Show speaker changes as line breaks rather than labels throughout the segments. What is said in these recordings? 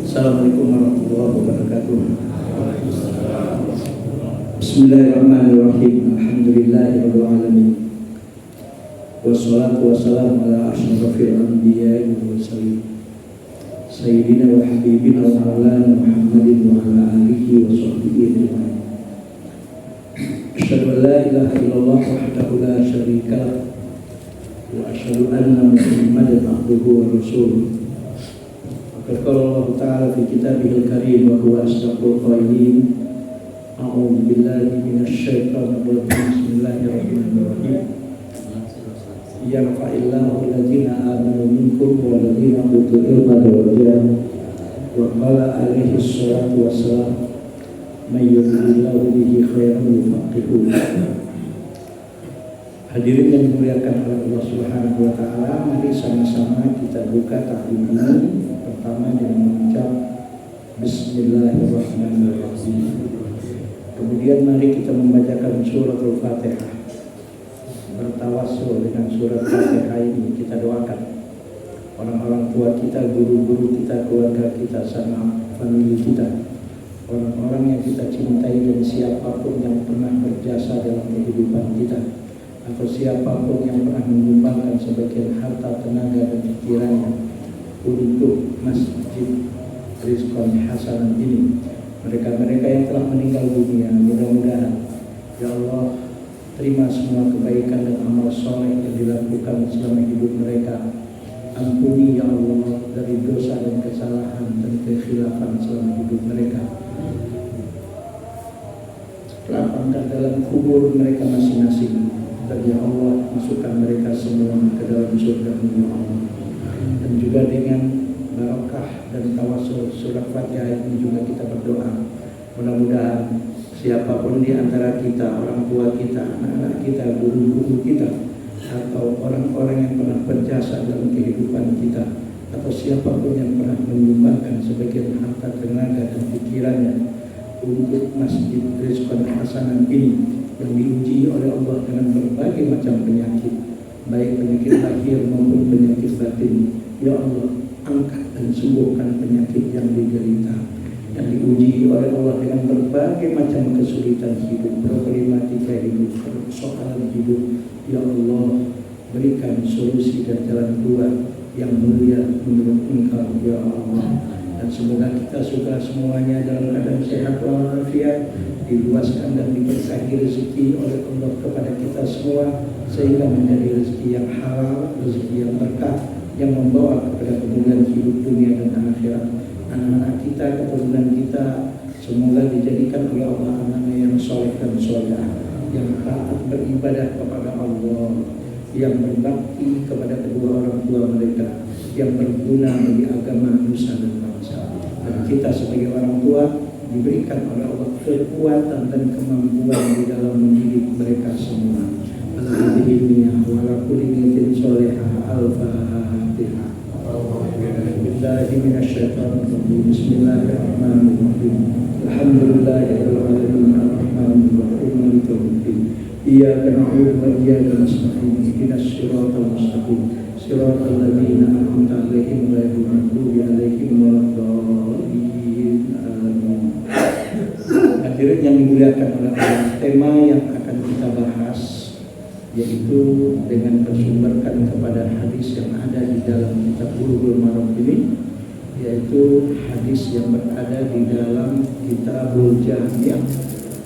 Assalamualaikum warahmatullahi wabarakatuh. Bismillahirrahmanirrahim. Alhamdulillahirabbil alamin. Wassalatu wassalamu ala asyrafil anbiya'i wal mursalin. Sayyidina wa habibina wa maulana Muhammadin wa ala alihi wa sahbihi ajma'in. Asyhadu an la ilaha illallah wahdahu la syarika lah wa asyhadu anna Muhammadan abduhu wa rasuluh. Qala Allah Ta'ala fi kitabihil karim wa huwa asdaqul qailin. A'udzu billahi minasy syaithanir rajim. Bismillahirrahmanirrahim. Yarfa'illahu alladziina aamanu minkum walladziina utul ilma darajat. Wa qala alaihi ssalatu wassalam may yuridillahu bihi khairan yufaqihuhu. Hadirin yang dimuliakan oleh Allah Subhanahu wa taala, mari sama-sama kita buka taklim ini pertama dengan mengucap Bismillahirrahmanirrahim. Kemudian mari kita membacakan surat Al-Fatihah. Bertawassul dengan surat Al-Fatihah ini, kita doakan orang-orang tua kita, guru-guru kita, keluarga kita, sama famili kita, orang-orang yang kita cintai dan siapapun yang pernah berjasa dalam kehidupan kita, atau siapapun yang pernah menyumbangkan sebagian harta, tenaga dan pikirannya untuk Masjid Rizqan Hasanan ini. Mereka-mereka yang telah meninggal dunia, mudah-mudahan ya Allah terima semua kebaikan dan amal soleh yang dilakukan selama hidup mereka. Ampuni ya Allah dari dosa dan kesalahan dan kekhilafan selama hidup mereka. Lapangkan dalam kubur mereka masing-masing. Dan ya Allah masukkan mereka semua ke dalam surga-Mu ya Allah. Dan juga dengan barakah dan tawasul surat Fatihah ini juga kita berdoa, mudah-mudahan siapapun di antara kita, orang tua kita, anak-anak kita, guru-guru kita, atau orang-orang yang pernah berjasa dalam kehidupan kita, atau siapapun yang pernah menyumbangkan sebagian harta, tenaga dan pikirannya untuk Masjid Rizqan Hasanan ini yang diuji oleh Allah dengan berbagai macam penyakit, baik penyakit lahir maupun penyakit batin. Ya Allah, angkat dan sembuhkan penyakit yang diderita, yang diuji oleh Allah dengan berbagai macam kesulitan hidup, problematika hidup, persoalan hidup. Ya Allah, berikan solusi dan jalan keluar yang mulia menurut Engkau ya Allah. Dan semoga kita suka semuanya dalam keadaan sehat walafiat, diluaskan dan diberkahi rezeki oleh Allah kepada kita semua, sehingga menjadi rezeki yang halal, rezeki yang berkah, yang membawa kepada kemuliaan hidup dunia dan akhirat. Anak-anak kita, keturunan kita, semoga dijadikan oleh Allah anak-anak yang soleh dan soleh, yang taat beribadah kepada Allah, yang berbakti kepada kedua orang tua mereka, yang berguna bagi agama nusa dan bangsa. Dan kita sebagai orang tua diberikan oleh Allah kekuatan dan kemampuan di dalam mendidik mereka semua. Alhamdulillah wa ala kulli niyatin sholihah. Al-Fatihah. Billahi minasyaitonir rajim. Bismillahirrahmanirrahim. Alhamdulillahirabbil alamin arrahmanir rahim maliki yaumiddin. Iyyaka na'budu wa iyyaka nasta'in. Ihdinas siratal mustaqim. Siratal ladzina an'amta 'alaihim ghairil maghdubi 'alaihim waladdallin. Amin. Hadirin yang dimuliakan oleh Allah, tema yang akan kita bahas yaitu dengan bersumberkan kepada hadis yang ada di dalam kitab Bulughul Maram ini, yaitu hadis yang berada di dalam Kitabul Jami',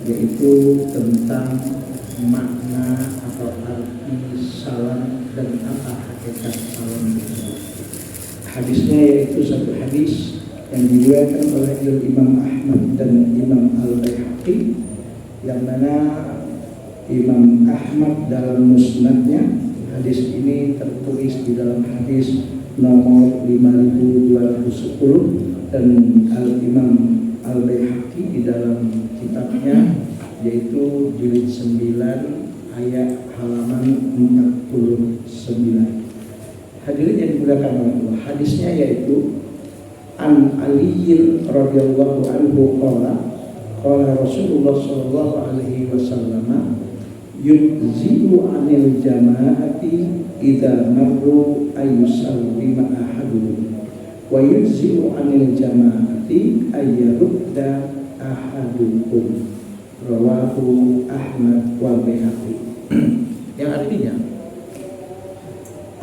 yaitu tentang makna atau arti salam dan apa hakikat salam tersebut. Hadisnya yaitu satu hadis yang diriwayatkan oleh Imam Ahmad dan Imam Al-Baihaqi, yang mana Imam Ahmad dalam musnadnya, hadis ini tertulis di dalam hadis nomor 5210, dan Al-Imam Al-Baihaqi di dalam kitabnya yaitu jilid 9 ayat halaman 49. Hadirin yang dimuliakan oleh Allah, hadisnya yaitu An Aliyin radhiyallahu anhu qala Rasulullah sallallahu alaihi wasallam yujzi'u 'anil jama'ati idza marru ayyusallima ahaduhum wa yujzi'u 'anil jama'ati ayyarudda ahadukum, rawahu Ahmad wa Baihaqi. Yang artinya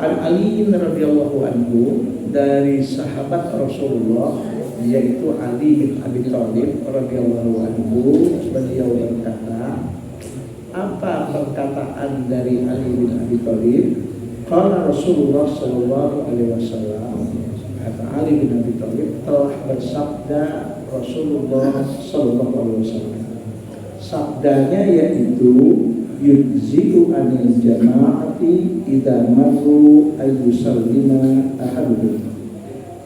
Ali radhiyallahu anhu, dari sahabat Rasulullah yaitu Ali bin Abi Thalib radhiyallahu anhu, beliau berkata, apa perkataan dari Ali bin Abi Thalib? Qala Rasulullah sallallahu alaihi wasallam, kata Ali bin Abi Thalib, telah bersabda Rasulullah sallallahu alaihi wasallam. Sabdanya yaitu yujzi'u 'anil jama'ati idza marru ayyusallima ahaduhum,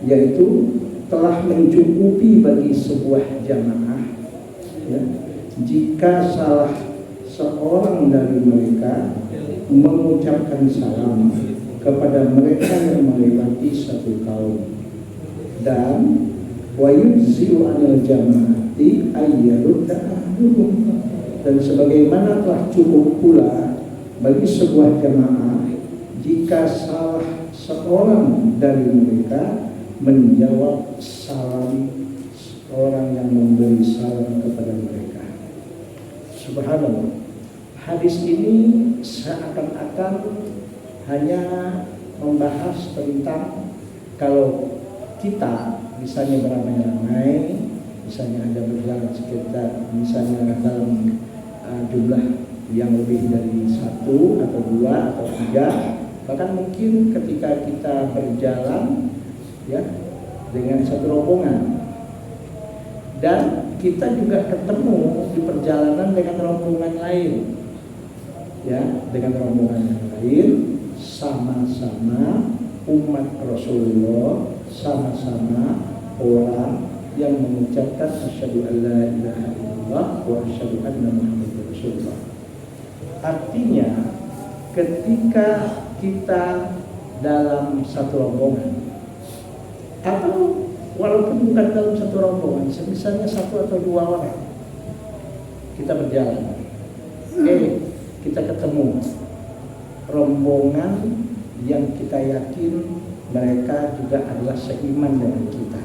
yaitu telah mencukupi bagi sebuah jamaah, ya, jika salah seorang dari mereka mengucapkan salam kepada mereka yang melewati satu kaum, dan wa yujzi'u 'anil jama'ati ayyarudda ahaduhum, dan sebagaimana telah cukup pula bagi sebuah jamaah jika salah seorang dari mereka menjawab salam orang yang memberi salam kepada mereka. Subhanallah, hadis ini seakan-akan hanya membahas tentang kalau kita misalnya beramai-ramai, misalnya ada berjalan sekitar, misalnya dalam jumlah yang lebih dari 1 atau 2 atau 3, bahkan mungkin ketika kita berjalan, ya, dengan satu rombongan, dan kita juga ketemu di perjalanan dengan rombongan lain, ya, dengan rombongan yang lain, sama-sama umat Rasulullah, sama-sama orang yang mengucapkan asyhadu an la ilaha illallah wa asyhadu anna muhammadar rasulullah. Artinya ketika kita dalam satu rombongan, atau walaupun bukan dalam satu rombongan, misalnya 1 atau 2 orang kita berjalan, kita ketemu rombongan yang kita yakin mereka juga adalah seiman dengan kita,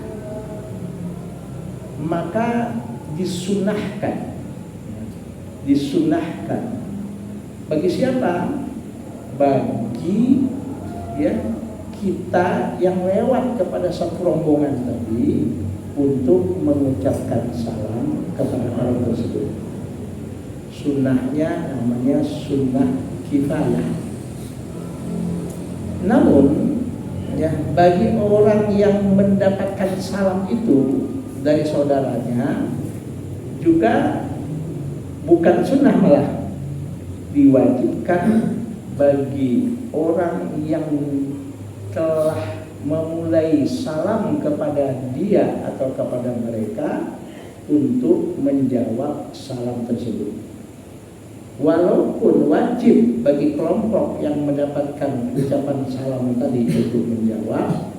maka disunahkan bagi siapa? Bagi, ya, kita yang lewat kepada satu rombongan tadi untuk mengucapkan salam kepada orang tersebut. Sunnahnya namanya sunnah kifayah. Namun, ya, bagi orang yang mendapatkan salam itu dari saudaranya juga bukan sunnah, malah diwajibkan bagi orang yang telah memulai salam kepada dia atau kepada mereka untuk menjawab salam tersebut. Walaupun wajib bagi kelompok yang mendapatkan ucapan salam tadi untuk menjawab,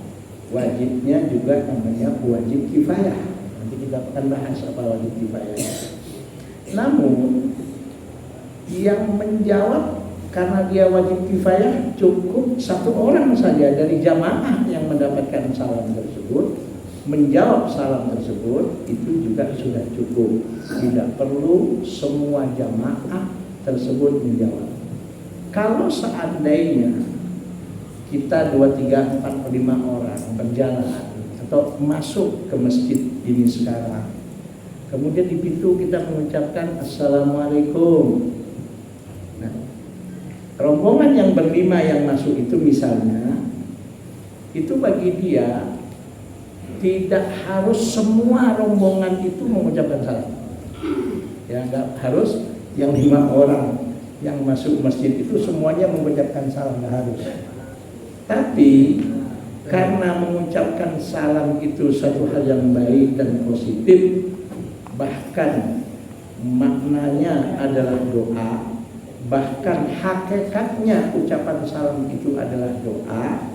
wajibnya juga namanya wajib kifayah. Nanti kita akan bahas apa wajib kifayah. Namun yang menjawab karena dia wajib kifayah cukup 1 orang saja dari jamaah yang mendapatkan salam tersebut menjawab salam tersebut, itu juga sudah cukup. Tidak perlu semua jamaah tersebut menjawab. Kalau seandainya kita 2, 3, 4, 5 orang berjalan atau masuk ke masjid ini sekarang, kemudian di pintu kita mengucapkan assalamualaikum. Nah, rombongan yang ber-5 yang masuk itu misalnya, itu bagi dia tidak harus semua rombongan itu mengucapkan salam. Ya, enggak harus yang 5 orang yang masuk masjid itu semuanya mengucapkan salam, enggak harus. Tapi karena mengucapkan salam itu satu hal yang baik dan positif, bahkan maknanya adalah doa, bahkan hakikatnya ucapan salam itu adalah doa.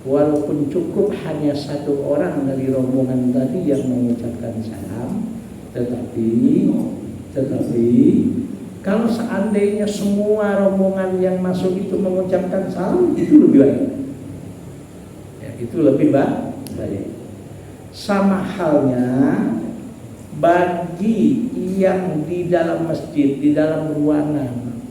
Walaupun cukup hanya 1 orang dari rombongan tadi yang mengucapkan salam, tetapi kalau seandainya semua rombongan yang masuk itu mengucapkan salam, itu lebih baik. Ya, itu lebih baik. Sama halnya bagi yang di dalam masjid, di dalam ruangan,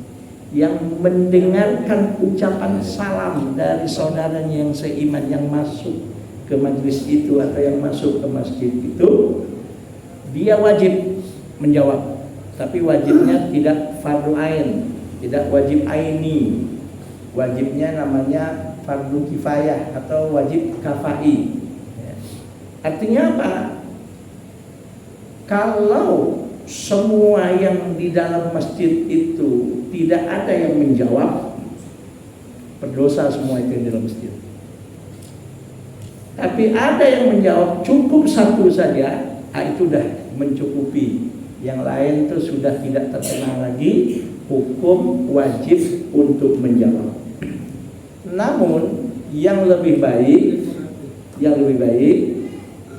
yang mendengarkan ucapan salam dari saudaranya yang seiman yang masuk ke majelis itu atau yang masuk ke masjid itu, dia wajib menjawab. Tapi wajibnya tidak fardu ain, tidak wajib aini. Wajibnya namanya fardu kifayah atau wajib kafai. Artinya apa? Kalau semua yang di dalam masjid itu tidak ada yang menjawab, berdosa semua itu yang di dalam masjid. Tapi ada yang menjawab, cukup satu saja, itu sudah mencukupi. Yang lain itu sudah tidak terkena lagi hukum wajib untuk menjawab. Namun yang lebih baik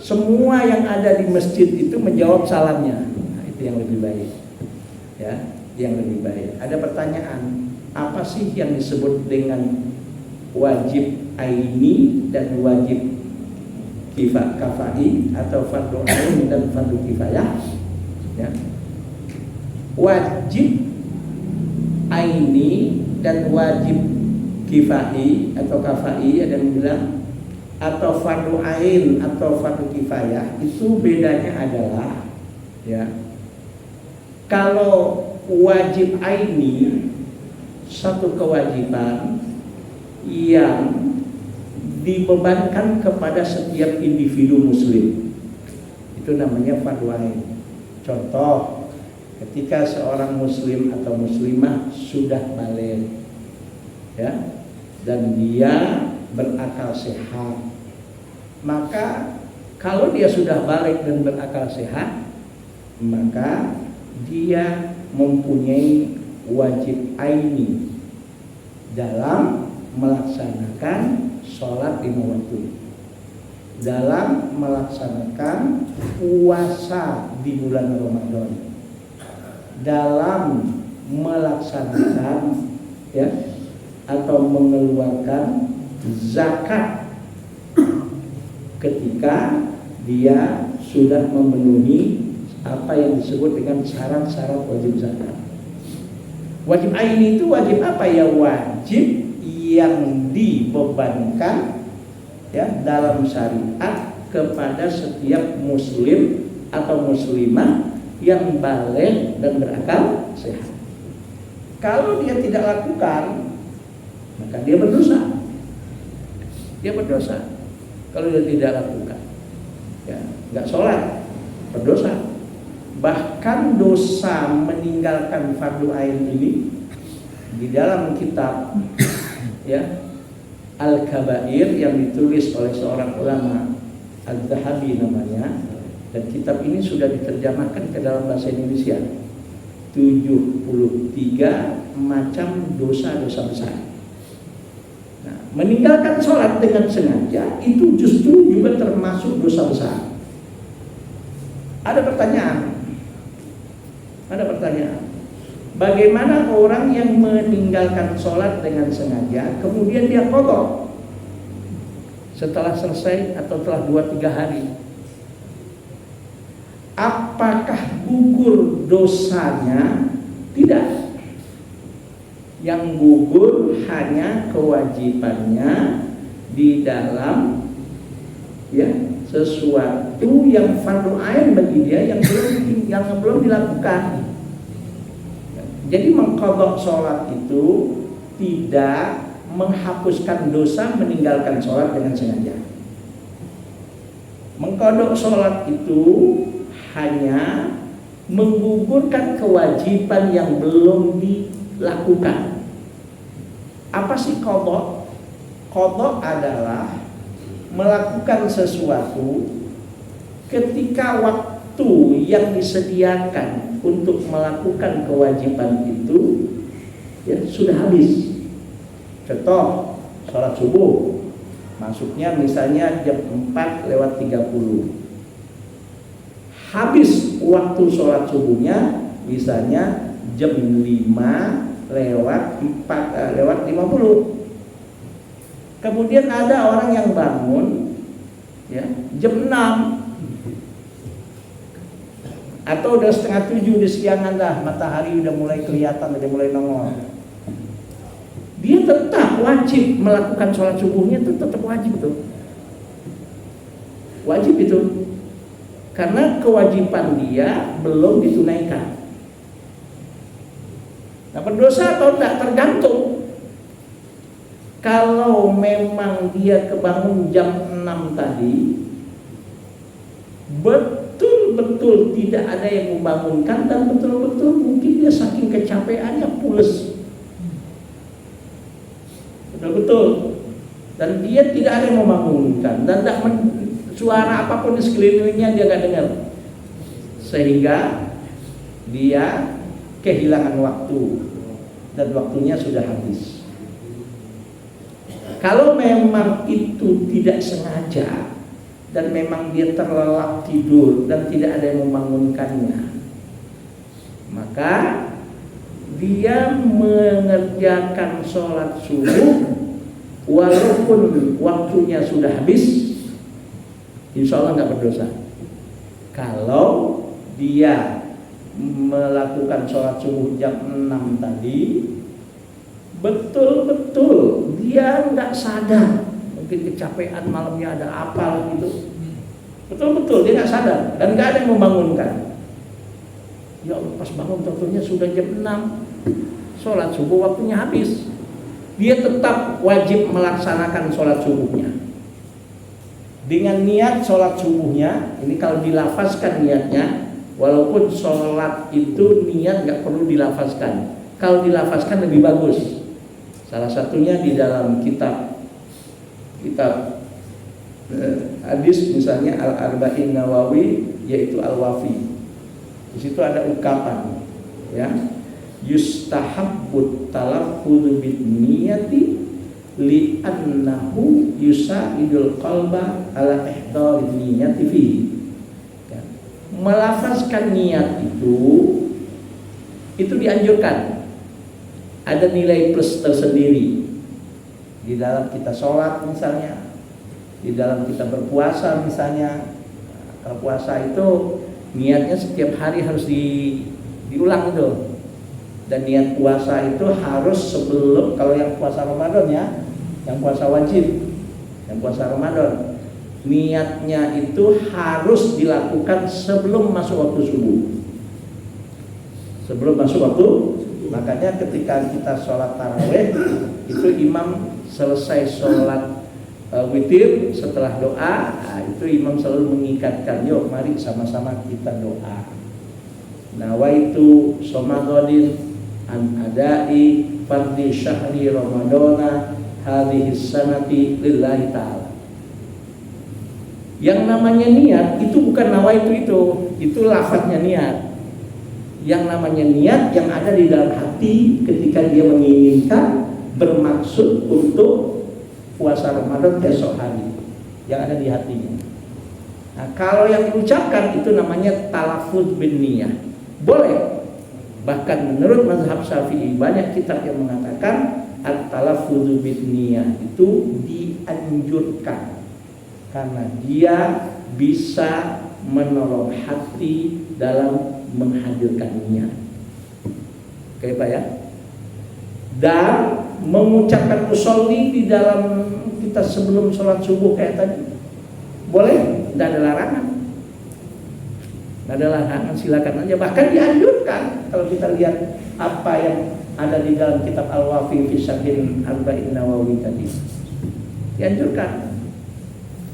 semua yang ada di masjid itu menjawab salamnya. Nah, itu yang lebih baik. Ya, yang lebih baik. Ada pertanyaan, apa sih yang disebut dengan wajib aini dan wajib kafai atau fardu ain dan fardu kifayah? Ya. Wajib aini dan wajib kifai atau kafai, ada yang bilang, atau fardu ain atau fardu kifayah, itu bedanya adalah, ya, kalau wajib aini satu kewajiban yang dibebankan kepada setiap individu muslim, itu namanya fardu ain. Contoh, ketika seorang muslim atau muslimah sudah balik, ya, dan dia berakal sehat, maka kalau dia sudah balik dan berakal sehat, maka dia mempunyai wajib aini dalam melaksanakan sholat 5 waktu, dalam melaksanakan puasa di bulan Ramadan, dalam melaksanakan, ya, atau mengeluarkan zakat ketika dia sudah memenuhi apa yang disebut dengan syarat-syarat wajib zakat. Wajib aini itu wajib apa ya? Wajib yang dibebankan, ya, dalam syariat kepada setiap muslim atau muslimah yang balik dan berakal sehat. Kalau dia tidak lakukan, maka dia berdosa. Dia berdosa. Kalau dia tidak lakukan, ya, nggak sholat, berdosa. Bahkan dosa meninggalkan fardu ain ini di dalam kitab, ya, Al-Kabair yang ditulis oleh seorang ulama, Al-Zahabi namanya, dan kitab ini sudah diterjemahkan ke dalam bahasa Indonesia. 73 macam dosa-dosa besar. Nah, meninggalkan sholat dengan sengaja itu justru juga termasuk dosa besar. Ada pertanyaan. Bagaimana orang yang meninggalkan sholat dengan sengaja kemudian dia qadha setelah selesai atau setelah 2-3 hari? Apakah gugur dosanya? Tidak. Yang gugur hanya kewajibannya di dalam, ya, sesuatu yang fardu ain bagi dia yang belum dilakukan. Jadi mengqadha sholat itu tidak menghapuskan dosa meninggalkan sholat dengan sengaja. Mengqadha sholat itu hanya menggugurkan kewajiban yang belum dilakukan. Apa sih qadha? Qadha adalah melakukan sesuatu ketika waktu yang disediakan untuk melakukan kewajiban itu, ya, sudah habis. Contoh, sholat subuh masuknya misalnya jam 4:30. Habis waktu sholat subuhnya misalnya jam 5:50. Kemudian ada orang yang bangun, ya, jam 6 Atau udah 6:30 di siangan dah, matahari udah mulai kelihatan, udah mulai nongol. Dia tetap wajib melakukan sholat subuhnya, itu tetap wajib tuh. Wajib itu. Karena kewajiban dia belum ditunaikan. Nah, berdosa atau tidak tergantung. Kalau memang dia kebangun jam 6 tadi, betul-betul tidak ada yang membangunkan, dan betul-betul mungkin dia saking kecapeannya pules. Betul-betul. Dan dia tidak ada yang membangunkan, dan tidak suara apapun di sekelilingnya dia nggak dengar. Sehingga dia kehilangan waktu dan waktunya sudah habis. Kalau memang itu tidak sengaja dan memang dia terlelap tidur dan tidak ada yang membangunkannya, maka dia mengerjakan sholat subuh walaupun waktunya sudah habis, insya Allah nggak berdosa. Kalau dia melakukan sholat subuh jam 6 tadi, betul-betul dia nggak sadar, mungkin kecapean malamnya ada apa gitu, betul-betul dia nggak sadar dan nggak ada yang membangunkan. Ya Allah, pas bangun tentunya sudah jam 6, sholat subuh waktunya habis. Dia tetap wajib melaksanakan sholat subuhnya dengan niat sholat subuhnya. Ini kalau dilafazkan niatnya, walaupun sholat itu niat nggak perlu dilafazkan, kalau dilafazkan lebih bagus. Salah satunya di dalam kitab hadis misalnya Al-Arba'in Nawawi, yaitu Al-Wafi. Di situ ada ungkapan, ya, yustahabbut talaffuz bin niyati li'annahu yusa'idul qalba ala ihdarin niyati fi. Melafazkan niat itu dianjurkan. Ada nilai plus tersendiri di dalam kita sholat misalnya, di dalam kita berpuasa misalnya. Kalau puasa itu niatnya setiap hari harus diulang itu. Dan niat puasa itu harus sebelum, kalau yang puasa Ramadan ya, yang puasa wajib, yang puasa Ramadan, niatnya itu harus dilakukan sebelum masuk waktu subuh. Sebelum masuk waktu. Makanya ketika kita sholat tarawih itu imam selesai sholat witir, setelah doa, itu imam selalu mengingatkan, yuk mari sama-sama kita doa. Nawaitu somadodin an adai fardhi syahri ramadana hadhihi sanati lillahi ta'ala. Yang namanya niat itu bukan nawaitu itu lafadznya niat. Yang namanya niat yang ada di dalam hati ketika dia menginginkan, bermaksud untuk puasa Ramadan besok hari, yang ada di hatinya. Nah, kalau yang diucapkan itu namanya talaffuz bin niyah. Boleh. Bahkan menurut mazhab Syafi'i banyak kitab yang mengatakan at-talaffuz bin niyah itu dianjurkan karena dia bisa menolong hati dalam menghadirkan niat. Oke Pak ya. Dan mengucapkan usolli di dalam kita sebelum sholat subuh kayak tadi, boleh, tidak ada larangan. Tidak ada larangan, silakan aja. Bahkan dianjurkan kalau kita lihat apa yang ada di dalam kitab Al-Wafi fi Syarhin Arba'in Nawawi tadi, dianjurkan.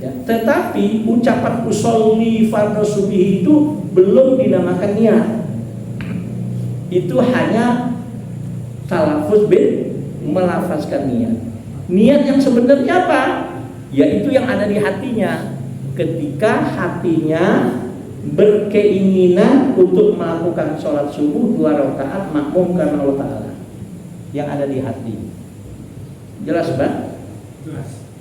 Ya, tetapi ucapan usolli fardhu subhi itu belum dinamakan niat. Itu hanya talaffuz bin, melafazkan niat. Niat yang sebenarnya apa? Yaitu yang ada di hatinya. Ketika hatinya berkeinginan untuk melakukan sholat subuh 2 rakaat makmum karena Allah Ta'ala, yang ada di hati. Jelas Pak?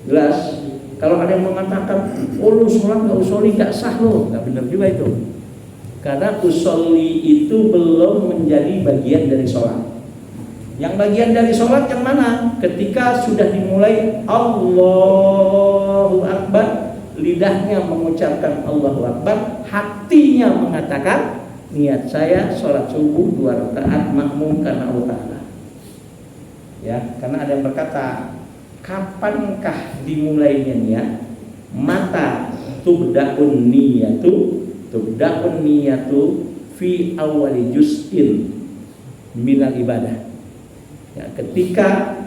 Jelas. Kalau ada yang mengatakan, oh lu sholat gak usolli gak sah lo, gak benar juga itu. Karena usolli itu belum menjadi bagian dari sholat. Yang bagian dari sholat yang mana? Ketika sudah dimulai Allahu Akbar, lidahnya mengucapkan Allahu Akbar, hatinya mengatakan niat saya sholat subuh 2 rakaat makmum karena Allah Ta'ala. Ya, karena ada yang berkata, kapankah dimulainya niat? Mata tubda'un niyatu fi awali juz'in minal ibadah. Ya, ketika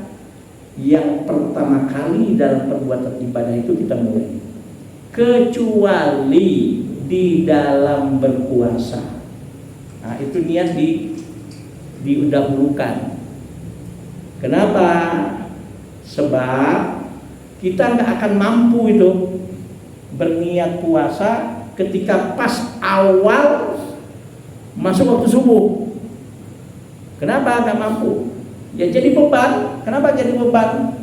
yang pertama kali dalam perbuatan ibadah itu kita mulai, kecuali di dalam berpuasa. Nah, itu niat didahulukan. Kenapa? Sebab kita nggak akan mampu itu berniat puasa ketika pas awal masuk waktu subuh. Kenapa nggak mampu? Ya jadi beban. Kenapa jadi beban?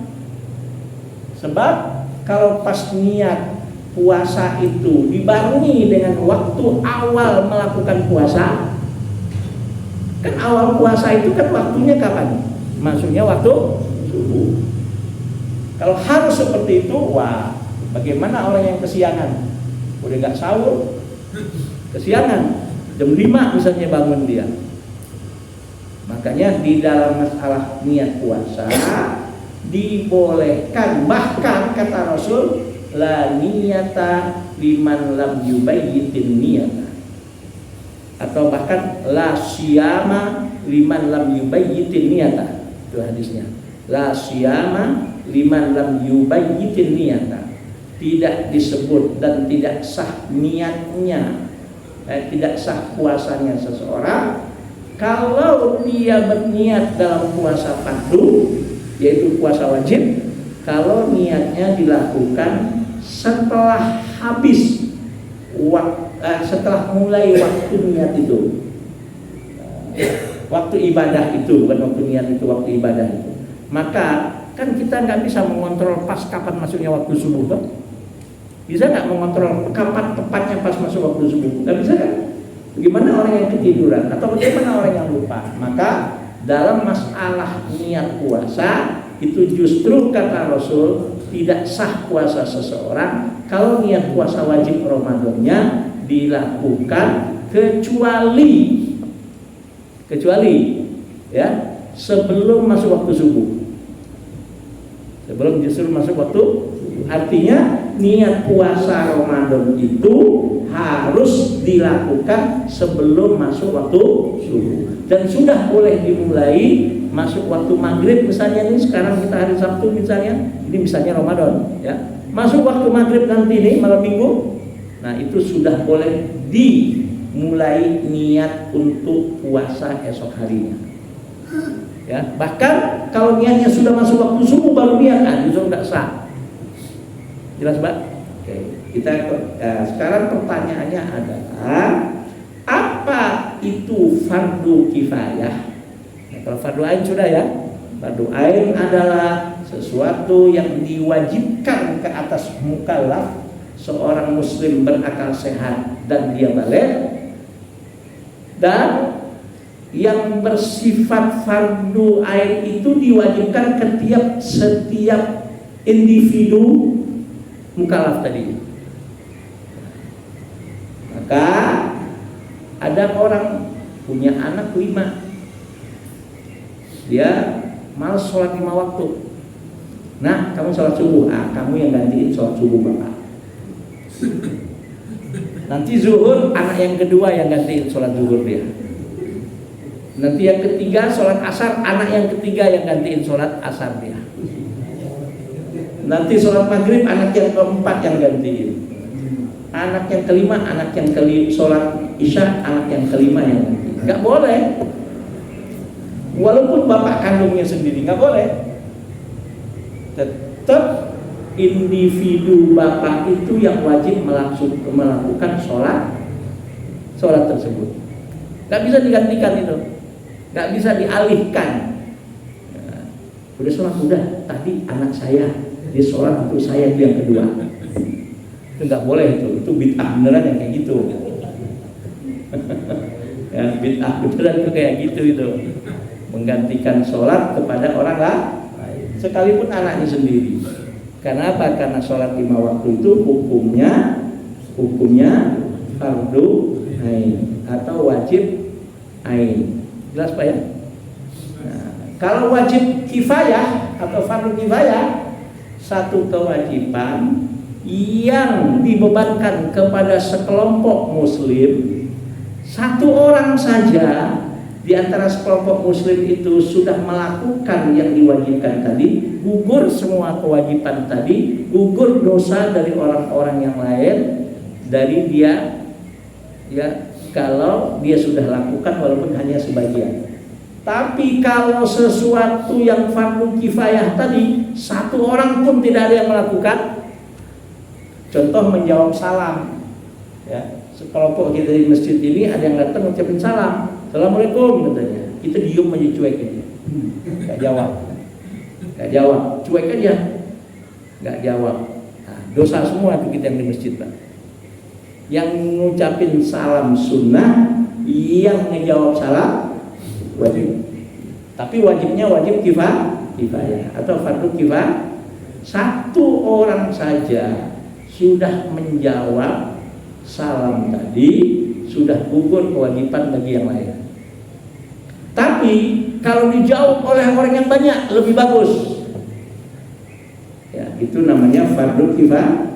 Sebab kalau pas niat puasa itu dibarengi dengan waktu awal melakukan puasa, kan awal puasa itu kan waktunya kapan? Maksudnya waktu subuh. Kalau harus seperti itu, wah, bagaimana orang yang kesiangan? Udah nggak sahur, kesiangan, jam 5 misalnya bangun dia. Makanya di dalam masalah niat puasa dibolehkan, bahkan kata Rasul, la niyata liman lam yubayyitin niyata, atau bahkan la siyama liman lam yubayyitin niyata. Itu hadisnya, la siyama liman lam yubayyitin niyata. Tidak disebut dan tidak sah niatnya, tidak sah puasanya seseorang kalau dia berniat dalam puasa fardu, yaitu puasa wajib, kalau niatnya dilakukan setelah habis setelah mulai waktu niat itu, waktu ibadah itu, bukan waktu niat itu, waktu ibadah itu. Maka kan kita nggak bisa mengontrol pas kapan masuknya waktu subuh, toh? Bisa nggak mengontrol kapan tepatnya pas masuk waktu subuh? Nggak bisa kan? Bagaimana orang yang ketiduran atau bagaimana orang yang lupa? Maka dalam masalah niat puasa itu justru kata Rasul tidak sah puasa seseorang kalau niat puasa wajib Ramadannya dilakukan kecuali ya sebelum masuk waktu subuh. Sebelum justru masuk waktu, artinya niat puasa Ramadan itu harus dilakukan sebelum masuk waktu subuh, dan sudah boleh dimulai masuk waktu maghrib. Misalnya ini sekarang kita hari Sabtu misalnya, ini misalnya Ramadan ya, masuk waktu maghrib nanti nih malam minggu, nah itu sudah boleh dimulai niat untuk puasa esok harinya ya. Bahkan kalau niatnya sudah masuk waktu subuh baru niat, nah justru nggak sah. Jelas Mbak? Oke, kita sekarang pertanyaannya adalah apa itu fardu kifayah? Nah, kalau fardu ain sudah ya. Fardu ain adalah sesuatu yang diwajibkan ke atas mukallaf, seorang muslim berakal sehat dan dia balik, dan yang bersifat fardu ain itu diwajibkan ke setiap individu mukallaf tadi. Maka ada orang punya anak 5, dia malas sholat 5 waktu. Nah, kamu sholat subuh, kamu yang gantiin sholat subuh bapak. Nanti zuhur anak yang kedua yang gantiin sholat zuhur dia. Nanti yang ketiga sholat asar, anak yang ketiga yang gantiin sholat asar dia. Nanti sholat maghrib anak yang keempat yang gantiin. Anak yang kelima, anak yang sholat isya, anak yang kelima yang gantiin. Nggak boleh. Walaupun bapak kandungnya sendiri, nggak boleh. Tetap individu bapak itu yang wajib melakukan sholat tersebut. Nggak bisa digantikan itu, nggak bisa dialihkan. Udah sholat, udah tadi anak saya dia sholat untuk saya itu yang kedua. Itu nggak boleh, itu bid'ah beneran yang kayak gitu. Ya, bid'ah beneran itu kayak gitu itu. Menggantikan sholat kepada orang lain, sekalipun anaknya sendiri. Karena apa? Karena sholat 5 waktu itu hukumnya fardu ain atau wajib ain. Jelas Pak ya? Nah, kalau wajib kifayah atau fardu kifayah, satu kewajiban yang dibebankan kepada sekelompok muslim, satu orang saja di antara sekelompok muslim itu sudah melakukan yang diwajibkan tadi, gugur semua kewajiban tadi, gugur dosa dari orang-orang yang lain dari dia, ya, kalau dia sudah lakukan walaupun hanya sebagian. Tapi kalau sesuatu yang fardu kifayah tadi, satu orang pun tidak ada yang melakukan, contoh menjawab salam, ya, sekelompok kita di masjid ini ada yang datang ngucapin salam, assalamualaikum katanya, kita diem aja, cuek aja, nggak jawab, cuek aja, nggak jawab. Nah, dosa semua itu kita yang di masjid Pak. Yang ngucapin salam sunnah, yang ngejawab salam wajib. Tapi wajibnya wajib kifayah atau fardu kifayah. Satu orang saja sudah menjawab salam tadi, sudah gugur kewajiban bagi yang lain. Tapi kalau dijawab oleh orang yang banyak lebih bagus. Ya, itu namanya fardu kifayah.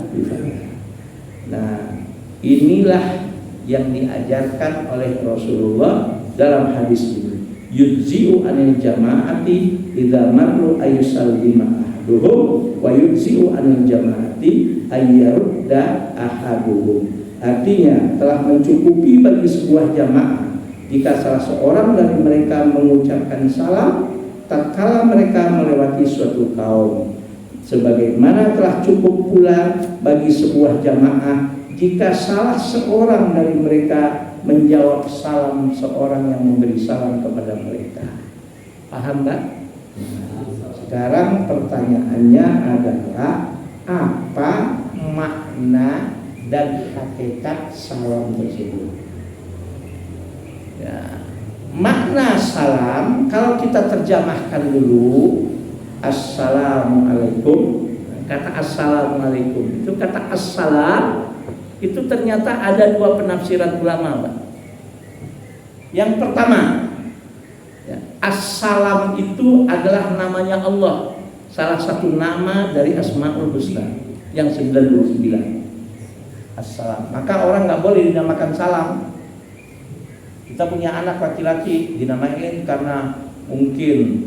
Nah, inilah yang diajarkan oleh Rasulullah dalam hadis ini. Yujzi'u anil jama'ati idza marru ayusallima ahaduhum wa yujzi'u anil jama'ati ayyarudda ahaduhum. Artinya telah mencukupi bagi sebuah jamaah jika salah seorang dari mereka mengucapkan salam tatkala mereka melewati suatu kaum, sebagaimana telah cukup pula bagi sebuah jamaah jika salah seorang dari mereka menjawab salam seorang yang memberi salam kepada mereka. Paham tak? Sekarang pertanyaannya adalah apa makna dan hakikat salam tersebut? Ya, makna salam kalau kita terjemahkan dulu, assalamualaikum. Kata assalamualaikum itu kata assalam itu ternyata ada dua penafsiran ulama, Pak. Yang pertama, ya, assalam itu adalah namanya Allah, salah satu nama dari Asmaul Husna yang 99. Assalam. Maka orang nggak boleh dinamakan salam. Kita punya anak laki-laki dinamain karena mungkin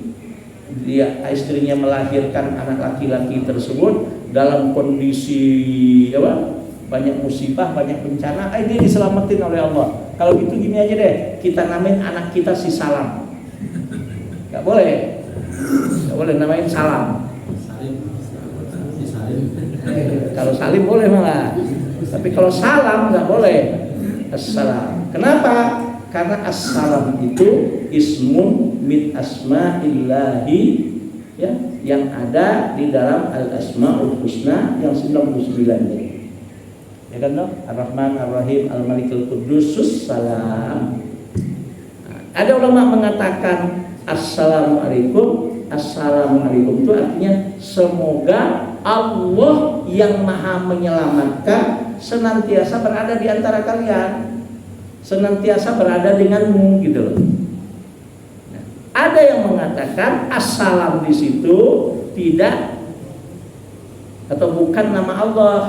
dia istrinya melahirkan anak laki-laki tersebut dalam kondisi apa? Banyak musibah, banyak bencana, dia diselamatin oleh Allah. Kalau gitu gini aja deh, kita namain anak kita si Salam. Gak boleh, gak boleh namain Salam. Kalau Salim boleh malah, tapi kalau Salam gak boleh. Assalam. Kenapa? Karena assalam itu ismun min asma'illahi, ya, yang ada di dalam al-asma'ul husna yang 99 ini. Ya kan, Ar-Rahman, Ar-Rahim, Al-Malik, Al-Quddus, Salam. Ada ulama mengatakan assalamualaikum. Assalamualaikum itu artinya semoga Allah yang maha menyelamatkan senantiasa berada di antara kalian, senantiasa berada denganmu, gitu loh. Nah, ada yang mengatakan assalam di situ tidak atau bukan nama Allah,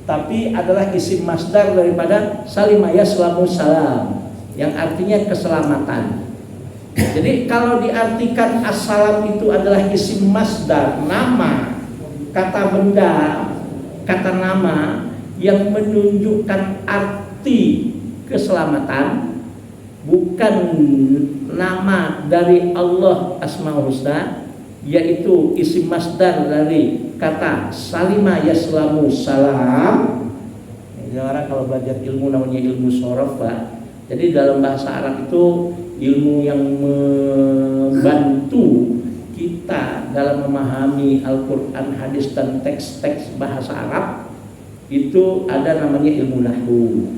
tapi adalah isim masdar daripada salima yaslamu salam, yang artinya keselamatan. Jadi kalau diartikan assalam itu adalah isim masdar, nama, kata benda, kata nama yang menunjukkan arti keselamatan, bukan nama dari Allah Asmaul Husna, yaitu isim masdar dari kata salima yaslamu salam. Ini orang kalau belajar ilmu namanya ilmu shorof, Pak. Jadi dalam bahasa Arab itu ilmu yang membantu kita dalam memahami Al-Quran, hadis dan teks-teks bahasa Arab. Itu ada namanya ilmu nahwu.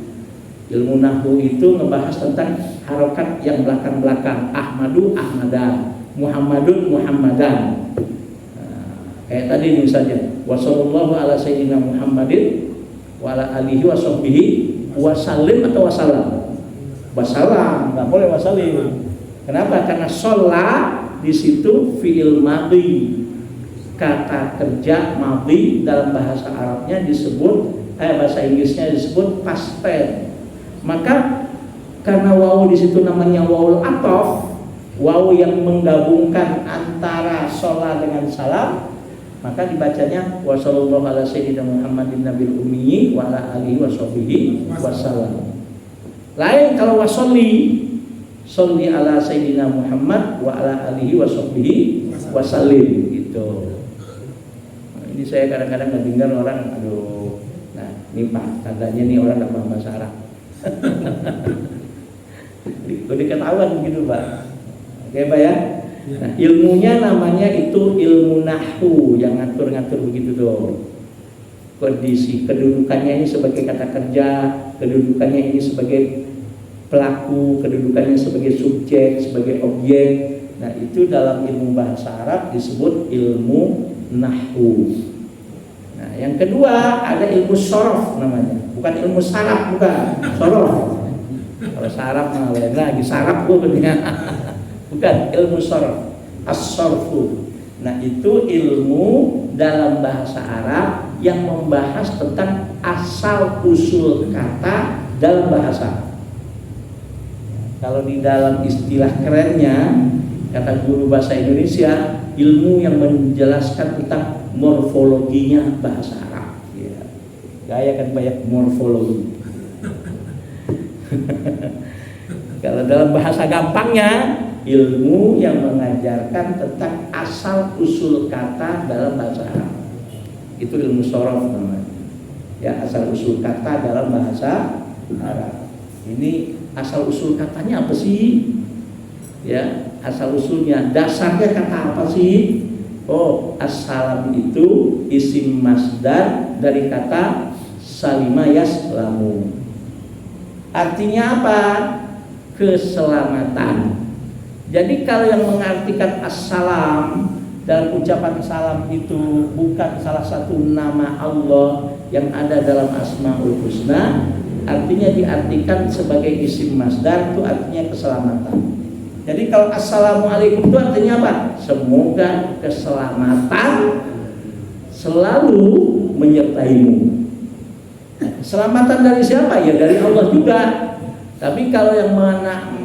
Ilmu nahwu itu ngebahas tentang harokat yang belakang-belakang, Ahmadu, Ahmadan, Muhammadun, Muhammadan. Kayak tadi ini saja, wa sallallahu ala sayyidina Muhammadin wa ala alihi wa sahbihi Wasalim atau wasalam? Wasalam, nggak boleh wasalim. Kenapa? Karena sholat di situ fi'il madhi, kata kerja madhi dalam bahasa Arabnya disebut, bahasa Inggrisnya disebut past tense. Maka karena wawu di situ namanya wawul athof, wawu yang menggabungkan antara sholat dengan salam, maka dibacanya wa sallallahu ala sayyidina Muhammadin nabil ummi wa ala alihi wa sahbihi wasallam. Lain kalau wasolli, sholli ala sayyidina Muhammad wa ala alihi wa sahbihi wasallim gitu. Nah, ini saya kadang-kadang mendengar orang, aduh, nah ini Pak, tandanya nih orang nggak paham bahasa Arab. Udah ketahuan begitu Pak. Oke Pak ya. Nah, ilmunya namanya itu ilmu nahwu yang ngatur-ngatur begitu tuh. Kondisi kedudukannya ini sebagai kata kerja, kedudukannya ini sebagai pelaku, kedudukannya sebagai subjek, sebagai objek. Nah, itu dalam ilmu bahasa Arab disebut ilmu nahwu. Nah, yang kedua ada ilmu shorof namanya. Bukan ilmu saraf, bukan. Shorof. Kalau saraf mah lain lagi, saraf bukan. Bukan, ilmu shorof. As-sorfu. Nah, itu ilmu dalam bahasa Arab yang membahas tentang asal usul kata dalam bahasa. Kalau di dalam istilah kerennya, kata guru bahasa Indonesia, ilmu yang menjelaskan tentang morfologinya bahasa Arab. Ya. Gaya kan banyak morfologi. Kalau dalam bahasa gampangnya, ilmu yang mengajarkan tentang asal usul kata dalam bahasa Arab. Itu ilmu shorof namanya. Ya, asal usul kata dalam bahasa Arab. Ini asal usul katanya apa sih? Ya, asal usulnya, dasarnya kata apa sih? Oh, assalam itu isim masdar dari kata salima yaslamu. Artinya apa? Keselamatan. Jadi kalau yang mengartikan assalam dalam ucapan salam itu bukan salah satu nama Allah yang ada dalam Asmaul Husna, artinya diartikan sebagai isim masdar, itu artinya keselamatan. Jadi kalau assalamualaikum itu artinya apa? Semoga keselamatan selalu menyertaimu. Keselamatan dari siapa? Ya dari Allah juga. Tapi kalau yang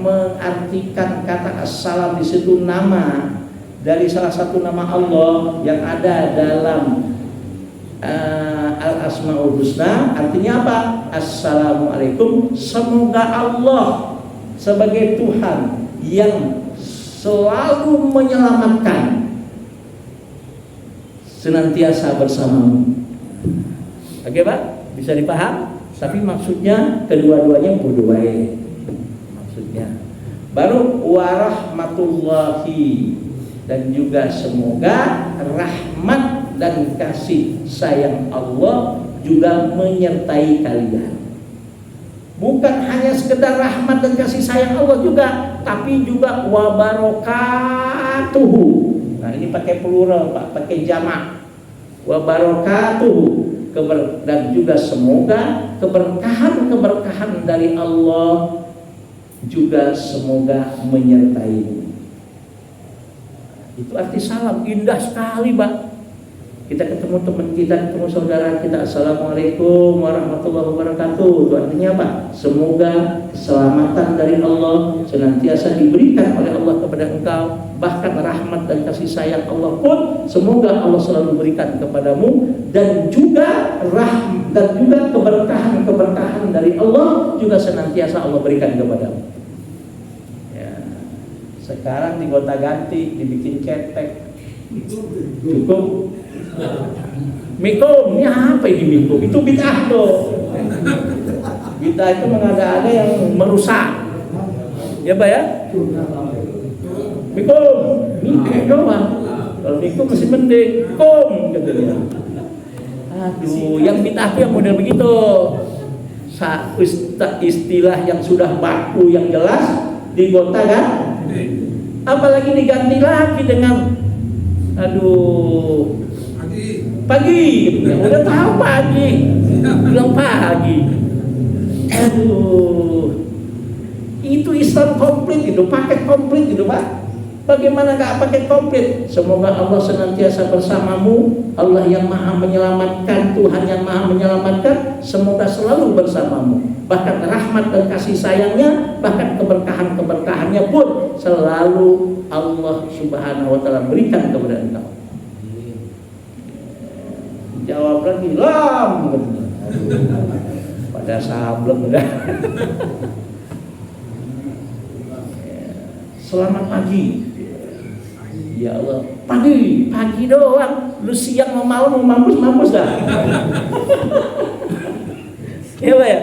mengartikan kata assalam di situ nama dari salah satu nama Allah yang ada dalam Al-Asmaul Husna, artinya apa? Assalamualaikum, semoga Allah sebagai Tuhan yang selalu menyelamatkan senantiasa bersamamu. Oke Pak? Bisa dipaham? Tapi maksudnya kedua-duanya berdoa. Maksudnya baru warahmatullahi, dan juga semoga rahmat dan kasih sayang Allah juga menyertai kalian. Bukan hanya sekedar rahmat dan kasih sayang Allah juga, tapi juga wabarakatuhu. Nah, ini pakai plural Pak, pakai jamak. Wabarakatuhu, dan juga semoga keberkahan dari Allah juga semoga menyertai. Itu arti salam, indah sekali Pak. Kita ketemu teman kita, ketemu saudara kita, assalamualaikum warahmatullahi wabarakatuh. Itu artinya apa? Semoga keselamatan dari Allah senantiasa diberikan oleh Allah kepada engkau. Bahkan rahmat dan kasih sayang Allah pun semoga Allah selalu berikan kepadamu, dan juga keberkahan dari Allah juga senantiasa Allah berikan kepadamu. Ya. Sekarang digonta-ganti, dibikin cetek. Cukup. Mikum, ini apa ini mikum? Itu bid'ah tuh. Bid'ah itu mengada-ada yang merusak. Ya Pak ya? Mikum, doang. Kalau mikum masih mending. Kum, katanya. Aduh, yang bid'ah itu yang model begitu. Istilah yang sudah baku, yang jelas digonta kan? Apalagi diganti lagi dengan aduh, pagi, ya udah tahu pagi, bilang pagi. Aduh, itu Islam komplit itu, paket komplit itu Pak. Bagaimana nggak paket komplit? Semoga Allah senantiasa bersamamu. Allah yang maha menyelamatkan, Tuhan yang maha menyelamatkan, semoga selalu bersamamu. Bahkan rahmat dan kasih sayangnya, bahkan keberkahan-keberkahannya pun selalu Allah subhanahu wa ta'ala berikan kepada engkau. Jawab lagi, lam. Pada sableng udah. Selamat pagi. Ya Allah, pagi doang. Lu siang mau malam mau mampus dah. Ya Pak ya,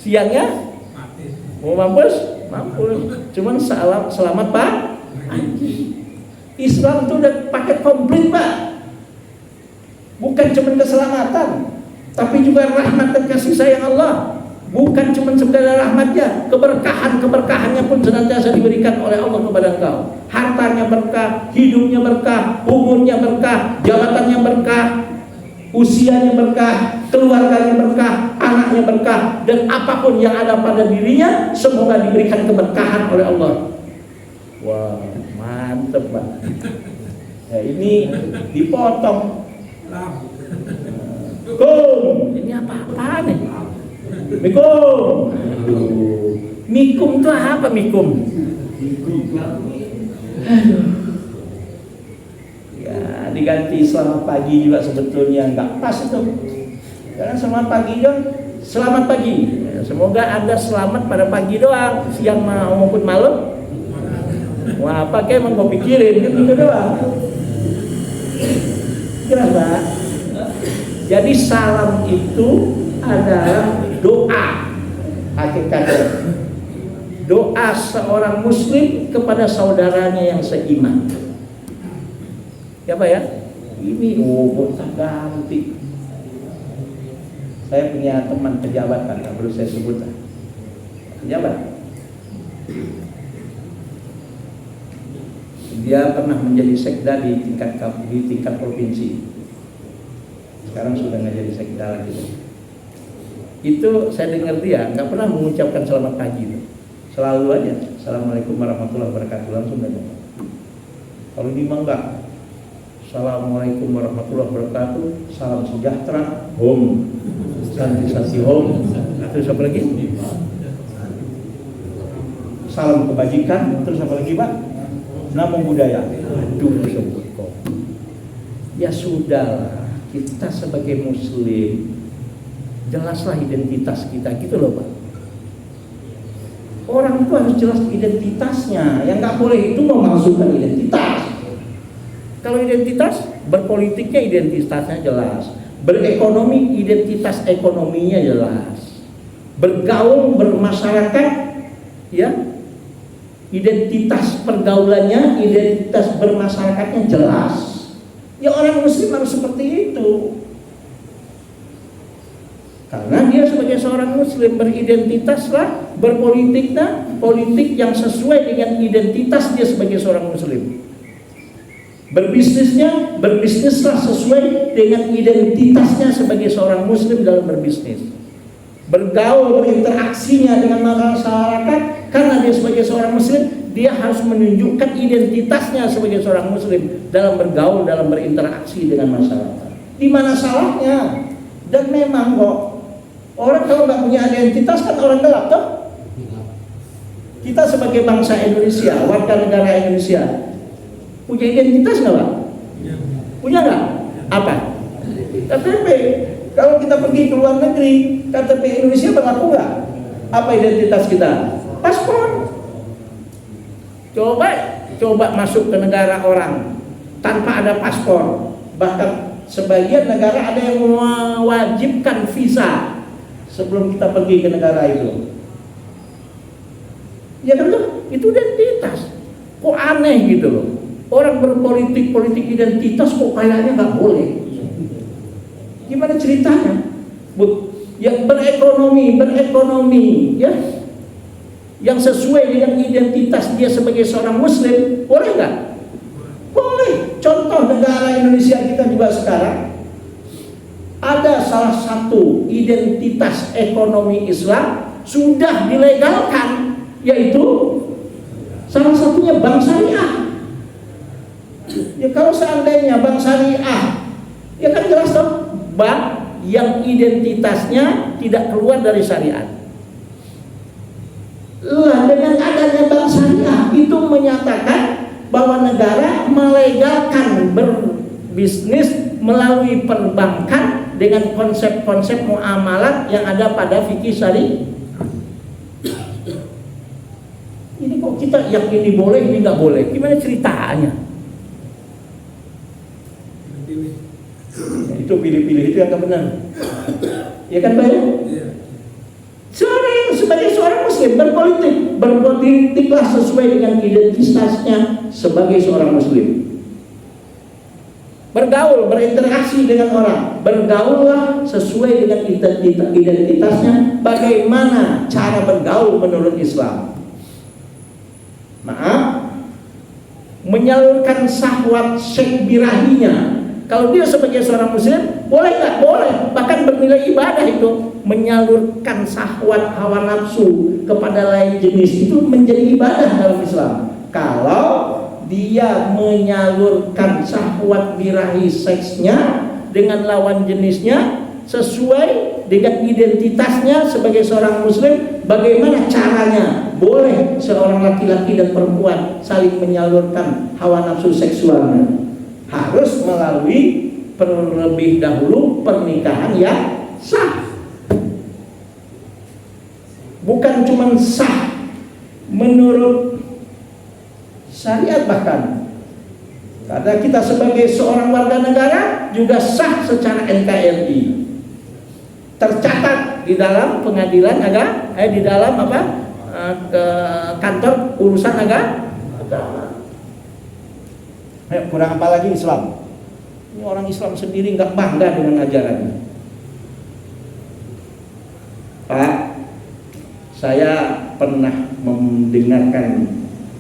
siangnya mau mampus. Cuman selamat Pak. Islam itu udah paket komplit Pak. Bukan cuma keselamatan, tapi juga rahmat dan kasih sayang Allah. Bukan cuma sekedar rahmatnya, keberkahannya pun senantiasa diberikan oleh Allah kepada engkau. Hartanya berkah, hidupnya berkah, umurnya berkah, jabatannya berkah, usianya berkah, keluarganya berkah, anaknya berkah, dan apapun yang ada pada dirinya semoga diberikan keberkahan oleh Allah. Wah, mantep Pak. Ya, ini dipotong. Ini apa nih? Mikum. Mikum itu apa mikum? Ya diganti selamat pagi juga sebetulnya nggak pas itu. Karena selamat pagi dong, selamat pagi. Ya, semoga Anda selamat pada pagi doang, siang maupun malam. Wah apa kayak emang gue pikirin kan gitu doang. Kenapa? Jadi salam itu adalah doa, hakikatnya doa seorang muslim kepada saudaranya yang seiman. Ya Pak ya, ini tak ganti. Saya punya teman pejabat kan, perlu saya sebut pejabat. Dia pernah menjadi sekda di tingkat provinsi. Sekarang sudah nggak jadi sekda lagi. Itu saya dengar dia nggak pernah mengucapkan selamat pagi itu. Selalu aja assalamualaikum warahmatullahi wabarakatuh langsung aja. Kalau di Mangga assalamualaikum warahmatullahi wabarakatuh, salam sejahtera, home, santi home, terus apa lagi? Salam kebajikan, terus apa lagi Pak? Namo Buddhaya. Aduh sebut kok. Ya sudah, kita sebagai muslim jelaslah identitas kita gitu loh Pak. Orang itu harus jelas identitasnya. Yang nggak boleh itu memasukkan identitas. Kalau identitas, berpolitiknya identitasnya jelas, berekonomi identitas ekonominya jelas, bergaul bermasyarakat ya identitas pergaulannya, identitas bermasyarakatnya jelas. Ya orang muslim harus seperti itu. Karena dia sebagai seorang muslim beridentitaslah, berpolitiklah politik yang sesuai dengan identitas dia sebagai seorang muslim. Berbisnislah sesuai dengan identitasnya sebagai seorang muslim dalam berbisnis. Bergaul, berinteraksinya dengan masyarakat karena dia sebagai seorang muslim, dia harus menunjukkan identitasnya sebagai seorang muslim dalam bergaul, dalam berinteraksi dengan masyarakat. Di mana salahnya? Dan memang kok orang kalau nggak punya identitas kan orang gelap toh. Kita sebagai bangsa Indonesia, warga negara Indonesia, punya identitas nggak Pak? Punya nggak? Apa? KTP. Kalau kita pergi ke luar negeri, KTP Indonesia berlaku nggak? Apa identitas kita? Paspor. Coba masuk ke negara orang tanpa ada paspor. Bahkan sebagian negara ada yang mewajibkan visa sebelum kita pergi ke negara itu. Ya kan tuh, itu identitas. Kok aneh gitu loh. Orang berpolitik identitas kok kayaknya nggak boleh. Gimana ceritanya? Yang berekonomi ya, yang sesuai dengan identitas dia sebagai seorang muslim, boleh nggak? Boleh. Contoh negara Indonesia kita juga sekarang ada salah satu identitas ekonomi Islam sudah dilegalkan, yaitu salah satunya bank syariah. Ya kalau seandainya bank syariah, ya kan jelas dong, bank yang identitasnya tidak keluar dari syariat. Lah dengan adanya bank syariah itu menyatakan bahwa negara melegalkan berbisnis melalui perbankan dengan konsep-konsep muamalat yang ada pada fikih syariah. Ini kok kita yang ini boleh, ini nggak boleh? Gimana ceritanya? Itu pilih-pilih itu yang nggak benar. Ya kan Pak? Sebagai seorang muslim berpolitiklah sesuai dengan identitasnya sebagai seorang muslim. Bergaul, berinteraksi dengan orang, bergaullah sesuai dengan identitasnya. Bagaimana cara bergaul menurut Islam? Maaf, menyalurkan syahwat syekh birahinya. Kalau dia sebagai seorang muslim, boleh nggak? Boleh. Bahkan bernilai ibadah itu. Menyalurkan syahwat hawa nafsu kepada lain jenis itu menjadi ibadah dalam Islam. Kalau dia menyalurkan syahwat birahi seksnya dengan lawan jenisnya sesuai dengan identitasnya sebagai seorang muslim, bagaimana caranya? Boleh seorang laki-laki dan perempuan saling menyalurkan hawa nafsu seksualnya. Harus melalui terlebih dahulu pernikahan yang sah. Bukan cuma sah menurut syariat bahkan. Karena kita sebagai seorang warga negara juga sah secara NKRI. Tercatat di dalam pengadilan di dalam ke kantor urusan agama. Kurang apa lagi Islam? Ini orang Islam sendiri nggak bangga dengan ajarannya. Pak, saya pernah mendengarkan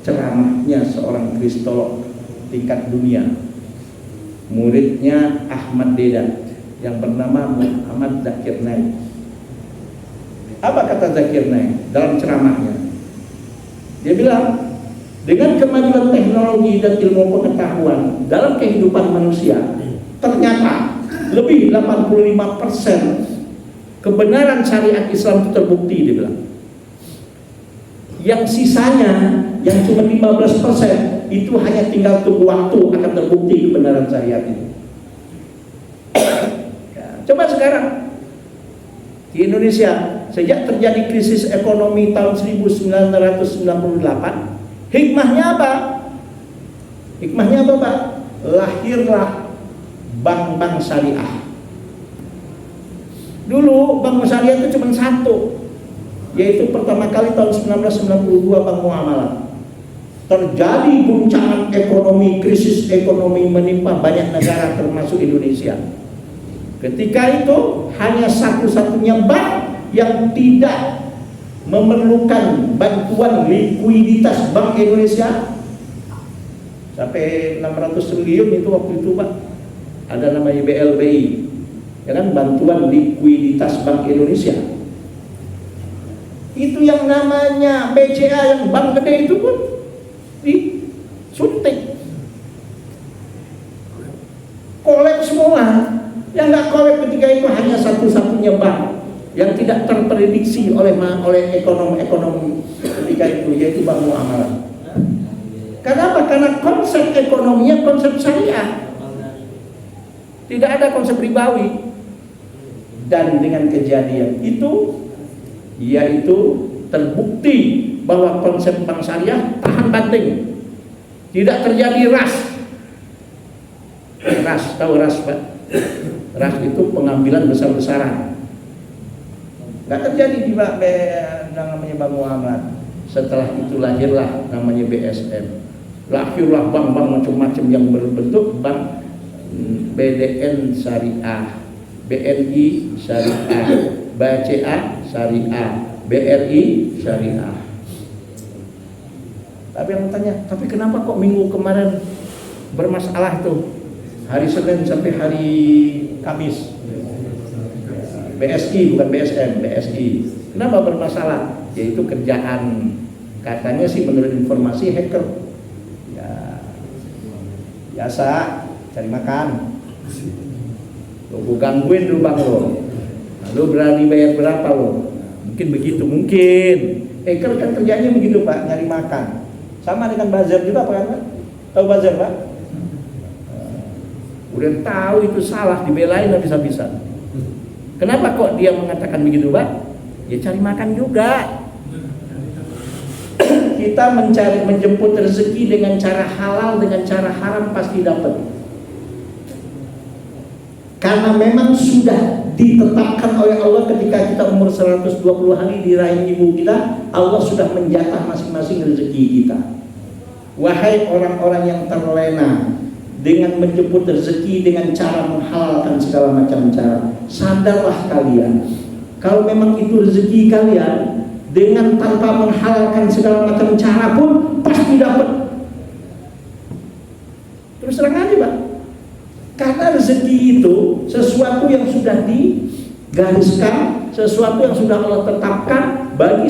ceramahnya seorang kristolog tingkat dunia, muridnya Ahmad Dedat yang bernama Muhammad Zakir Naik. Apa kata Zakir Naik dalam ceramahnya? Dia bilang, dengan kemajuan teknologi dan ilmu pengetahuan dalam kehidupan manusia, ternyata lebih 85% kebenaran syariat Islam itu terbukti, dia bilang. Yang sisanya, yang cuma 15%, itu hanya tinggal tunggu waktu akan terbukti kebenaran syariat itu. Coba sekarang di Indonesia, sejak terjadi krisis ekonomi tahun 1998, hikmahnya apa? Hikmahnya apa, Pak? Lahirlah bank-bank syariah. Dulu bank syariah itu cuma satu, yaitu pertama kali tahun 1992 Bank Muamalah. Terjadi guncangan ekonomi, krisis ekonomi menimpa banyak negara termasuk Indonesia. Ketika itu hanya satu-satunya bank yang tidak memerlukan bantuan likuiditas Bank Indonesia sampai 600 triliun itu waktu itu, Pak. Ada namanya BLBI, ya kan, bantuan likuiditas Bank Indonesia. Itu yang namanya BCA yang bank gede itu pun disuntik, kolab semua. Yang nggak kolab ketika itu hanya satu-satunya bank yang tidak terprediksi oleh ekonomi ketika itu, yaitu Bank Muamalah. Kenapa? Karena konsep ekonominya konsep syariah, tidak ada konsep ribawi. Dan dengan kejadian itu, yaitu terbukti bahwa konsep bank syariah tahan banting, tidak terjadi ras. Tahu ras, Pak? Ras itu pengambilan besar-besaran. Nggak terjadi di namanya Bank Muamalah. Setelah itu lahirlah namanya BSM. Lahirlah bank-bank macam-macam yang berbentuk bank BDN Syariah, BNI Syariah, BCA Syariah, BRI Syariah. Tapi yang tanya, tapi kenapa kok minggu kemarin bermasalah tuh? Hari Senin sampai hari Kamis. BSI bukan BSM, BSI. Kenapa bermasalah? Yaitu kerjaan, katanya sih menurut informasi hacker. Ya, biasa cari makan. Lo gangguin lu bang lo. Lo berani bayar berapa lo? Mungkin begitu, mungkin. Hacker kan kerjanya begitu Pak, nyari makan. Sama dengan buzzer juga Pak. Tahu buzzer Pak? Udah tahu itu salah, dibelain habis-habisan. Kenapa kok dia mengatakan begitu Pak? Ya cari makan juga. Kita menjemput rezeki dengan cara halal, dengan cara haram pasti dapat. Karena memang sudah ditetapkan oleh Allah ketika kita umur 120 hari di rahim ibu kita, Allah sudah menjatah masing-masing rezeki kita. Wahai orang-orang yang terlena dengan menjemput rezeki dengan cara menghalalkan segala macam cara, sadarlah kalian, kalau memang itu rezeki kalian, dengan tanpa menghalalkan segala macam cara pun pasti dapat. Terus terang aja Pak, karena rezeki itu sesuatu yang sudah digariskan, sesuatu yang sudah Allah tetapkan bagi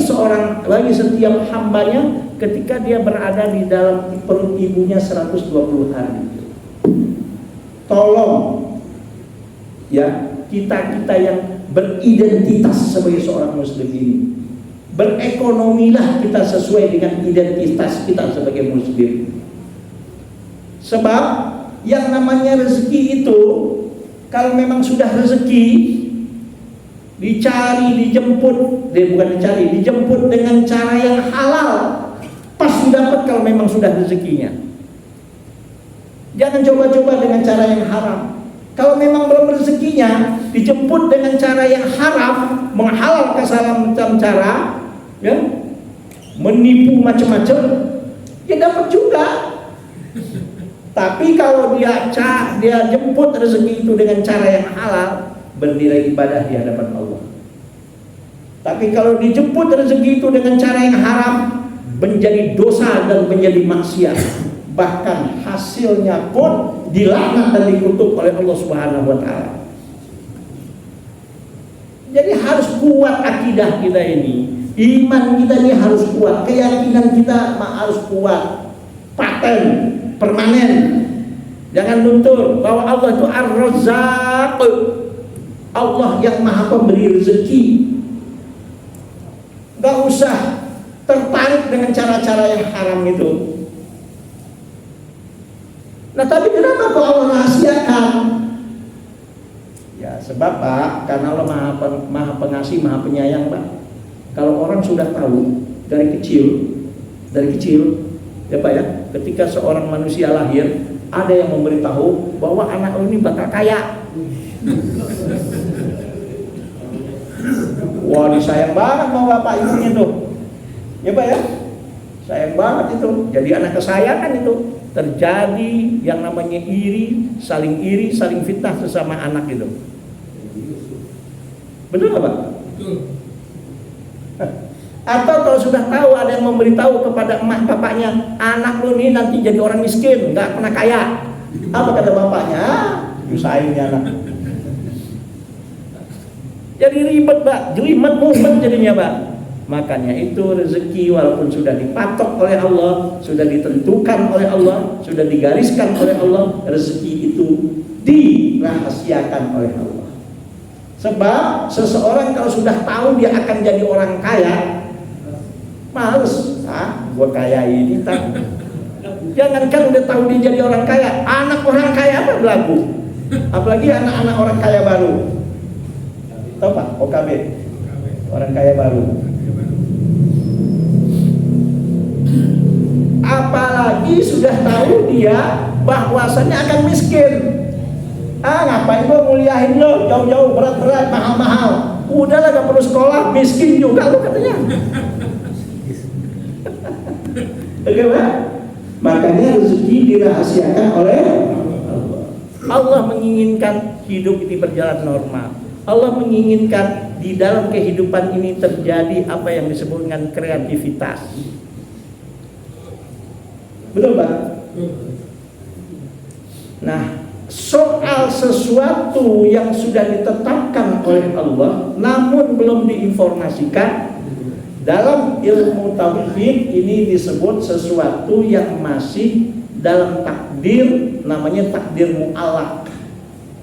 setiap hambanya ketika dia berada di dalam perut ibunya 120 hari. Tolong ya, kita yang beridentitas sebagai seorang muslim ini, berekonomilah kita sesuai dengan identitas kita sebagai muslim. Sebab yang namanya rezeki itu, kalau memang sudah rezeki, dijemput dengan cara yang halal, pasti dapat kalau memang sudah rezekinya. Jangan coba-coba dengan cara yang haram. Kalau memang belum rezekinya, dijemput dengan cara yang haram, menghalalkan segala macam cara, ya, menipu macam-macam, ya dapat juga. Tapi kalau dia jemput rezeki itu dengan cara yang halal, bernilai ibadah di hadapan Allah. Tapi kalau dijemput rezeki itu dengan cara yang haram, menjadi dosa dan menjadi maksiat. Bahkan hasilnya pun dilaknat dan dikutuk oleh Allah Subhanahu wa taala. Jadi harus kuat akidah kita ini. Iman kita ini harus kuat, keyakinan kita harus kuat, paten, permanen. Jangan luntur bahwa Allah itu Ar-Razzaq, Allah yang Maha Pemberi rezeki. Gak usah tertarik dengan cara-cara yang haram itu. Nah tapi kenapa kok Allah rahasiakan? Ya sebab Pak, karena Allah maha pengasih, maha penyayang Pak. Kalau orang sudah tahu dari kecil, ya Pak ya, ketika seorang manusia lahir, ada yang memberitahu bahwa anak ini bakal kaya. Wah, disayang banget sama bapak ibunya tuh, ya Pak ya, sayang banget itu. Jadi anak kesayangan itu. Terjadi yang namanya iri, saling fitnah sesama anak itu. Betul nggak Pak? Betul. Atau kalau sudah tahu ada yang memberitahu kepada emak bapaknya, anak lu nih nanti jadi orang miskin, nggak pernah kaya. Apa kata bapaknya? Usahain anak. Jadi ribet Pak, jelimet mumet jadinya Pak. Makanya itu rezeki walaupun sudah dipatok oleh Allah, sudah ditentukan oleh Allah, sudah digariskan oleh Allah, rezeki itu dirahasiakan oleh Allah. Sebab seseorang kalau sudah tahu dia akan jadi orang kaya, males, gua kaya ini tak. Jangankan udah tahu dia jadi orang kaya, anak orang kaya apa berlaku? Apalagi anak-anak orang kaya baru. Tahu Pak, OKB, orang kaya baru. Apalagi sudah tahu dia bahwasanya akan miskin. Ngapain gua muliahin lo jauh-jauh, berat-berat, mahal-mahal. Udahlah gak perlu sekolah, miskin juga lo katanya. Oke Pak? Makanya rezeki dirahasiakan oleh Allah. Allah menginginkan hidup ini berjalan normal. Allah menginginkan di dalam kehidupan ini terjadi apa yang disebut dengan kreativitas. Betul Pak? Nah, soal sesuatu yang sudah ditetapkan oleh Allah namun belum diinformasikan, dalam ilmu tauhid ini disebut sesuatu yang masih dalam takdir, namanya takdir mu'allaq,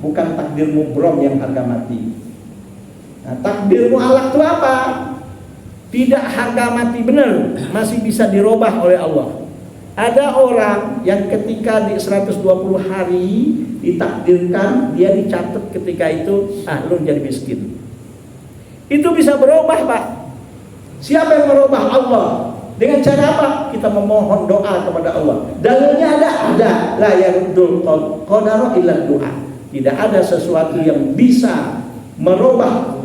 bukan takdir mubrom yang harga mati. Nah, takdir mu'allaq itu apa? Tidak harga mati benar, masih bisa dirubah oleh Allah. Ada orang yang ketika di 120 hari ditakdirkan, dia dicatat ketika itu, lu jadi miskin. Itu bisa berubah, Pak. Siapa yang merubah? Allah. Dengan cara apa? Kita memohon doa kepada Allah. Dalilnya ada. La yaruddul qadara illa doa. Tidak ada sesuatu yang bisa merubah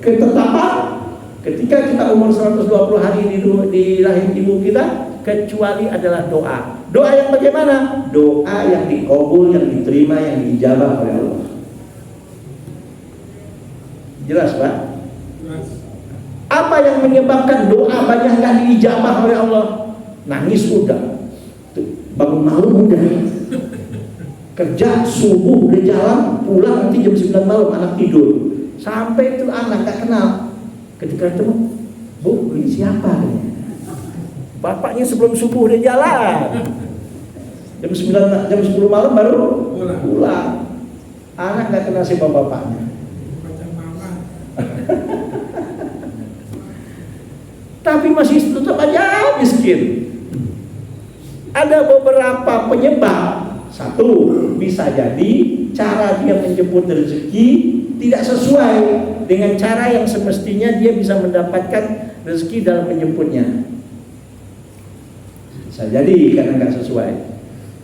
ketetapan ketika kita umur 120 hari di rahim ibu kita, kecuali adalah doa. Doa yang bagaimana? Doa yang dikabul, yang diterima, yang dijabah oleh Allah. Jelas, Pak? Apa yang menyebabkan doa banyak nggak diijabah oleh Allah? Nangis udah, bangun malam udah, kerja subuh udah jalan, pulang nanti jam 9 malam anak tidur, sampai itu anak nggak kenal. Ketika itu, Bu, ini siapa? Bapaknya sebelum subuh udah jalan, jam 9, jam 10 malam baru pulang. Anak nggak kenal siapa bapaknya. Tapi masih tetap aja miskin. Ada beberapa penyebab. Satu, bisa jadi cara dia menjemput rezeki tidak sesuai dengan cara yang semestinya dia bisa mendapatkan rezeki dalam menjemputnya. Bisa jadi karena nggak sesuai.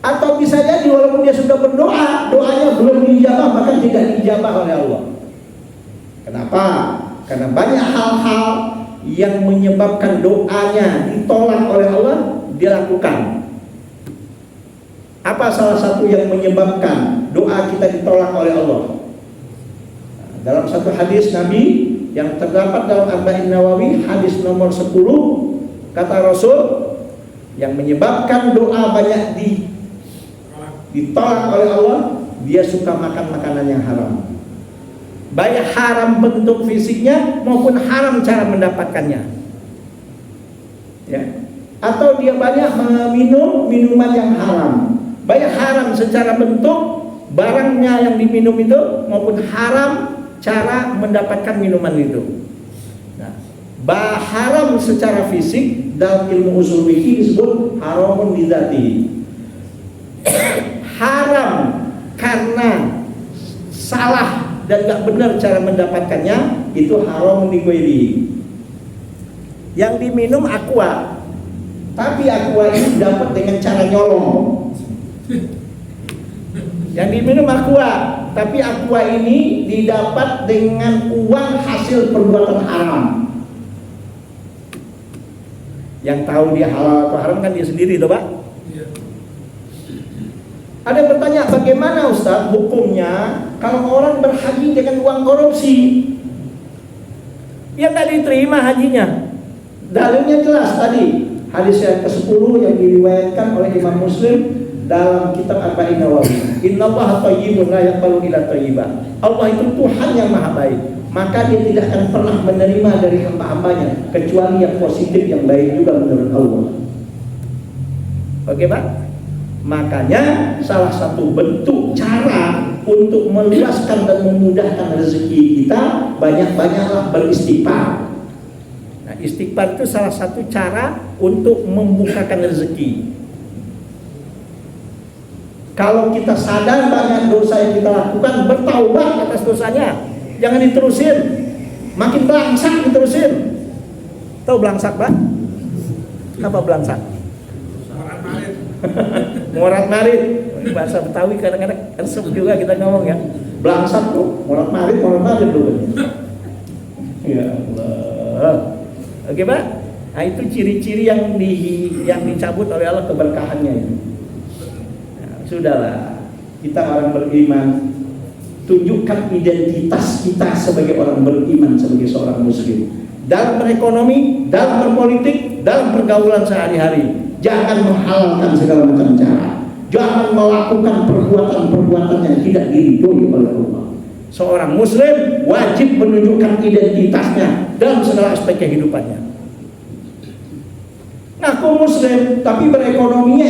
Atau bisa jadi walaupun dia sudah berdoa, doanya belum diijabah, bahkan tidak diijabah oleh Allah. Kenapa? Karena banyak hal-hal yang menyebabkan doanya ditolak oleh Allah dia lakukan. Apa salah satu yang menyebabkan doa kita ditolak oleh Allah? Dalam satu hadis Nabi yang terdapat dalam Arba'in Nawawi, hadis nomor 10, kata Rasul, yang menyebabkan doa banyak ditolak oleh Allah, dia suka makan makanan yang haram. Baik haram bentuk fisiknya maupun haram cara mendapatkannya, ya. Atau dia banyak meminum minuman yang haram, baik haram secara bentuk barangnya yang diminum itu maupun haram cara mendapatkan minuman itu. Nah, haram secara fisik dalam ilmu usul fikih disebut haramun lidzatihi. Haram karena salah dan gak benar cara mendapatkannya, itu haram dighairihi. Yang diminum aqua, tapi aqua ini dapat dengan cara nyolong. Yang diminum aqua, tapi aqua ini didapat dengan uang hasil perbuatan haram. Yang tahu dia halal atau haram kan dia sendiri, toh, Pak? Ada yang bertanya, bagaimana Ustaz hukumnya kalau orang berhaji dengan uang korupsi? Ya nggak diterima hajinya. Dalilnya jelas tadi, hadis yang ke-10 yang diriwayatkan oleh Imam Muslim dalam kitab Arba'in Nawawi. Innallaha thayyibun la yaqbalu illa thayyiban. Allah itu Tuhan yang maha baik, maka dia tidak akan pernah menerima dari hamba-hambanya kecuali yang positif, yang baik juga menurut Allah. Oke, Pak? Makanya salah satu bentuk cara untuk meluaskan dan memudahkan rezeki kita, banyak-banyaklah beristighfar. Nah, istighfar itu salah satu cara untuk membukakan rezeki. Kalau kita sadar banyak dosa yang kita lakukan, bertaubat atas dosanya, jangan diterusin, makin belangsak diterusin. Tahu belangsak, Pak? Apa belangsak? Morat marit, bahasa Betawi kadang-kadang ersep juga kita ngomong ya. Belangsak tuh, morat marit dulu. Ya Allah. Oke, Pak? Nah, itu ciri-ciri yang dicabut oleh Allah keberkahannya itu. Nah, sudahlah, kita orang beriman, tunjukkan identitas kita sebagai orang beriman, sebagai seorang muslim. Dalam berekonomi, dalam berpolitik, dalam pergaulan sehari-hari. Jangan menghalalkan segala macam cara. Jangan melakukan perbuatan-perbuatan yang tidak diridhoi oleh Allah. Seorang muslim wajib menunjukkan identitasnya dalam segala aspek kehidupannya. Ngaku muslim tapi berekonomi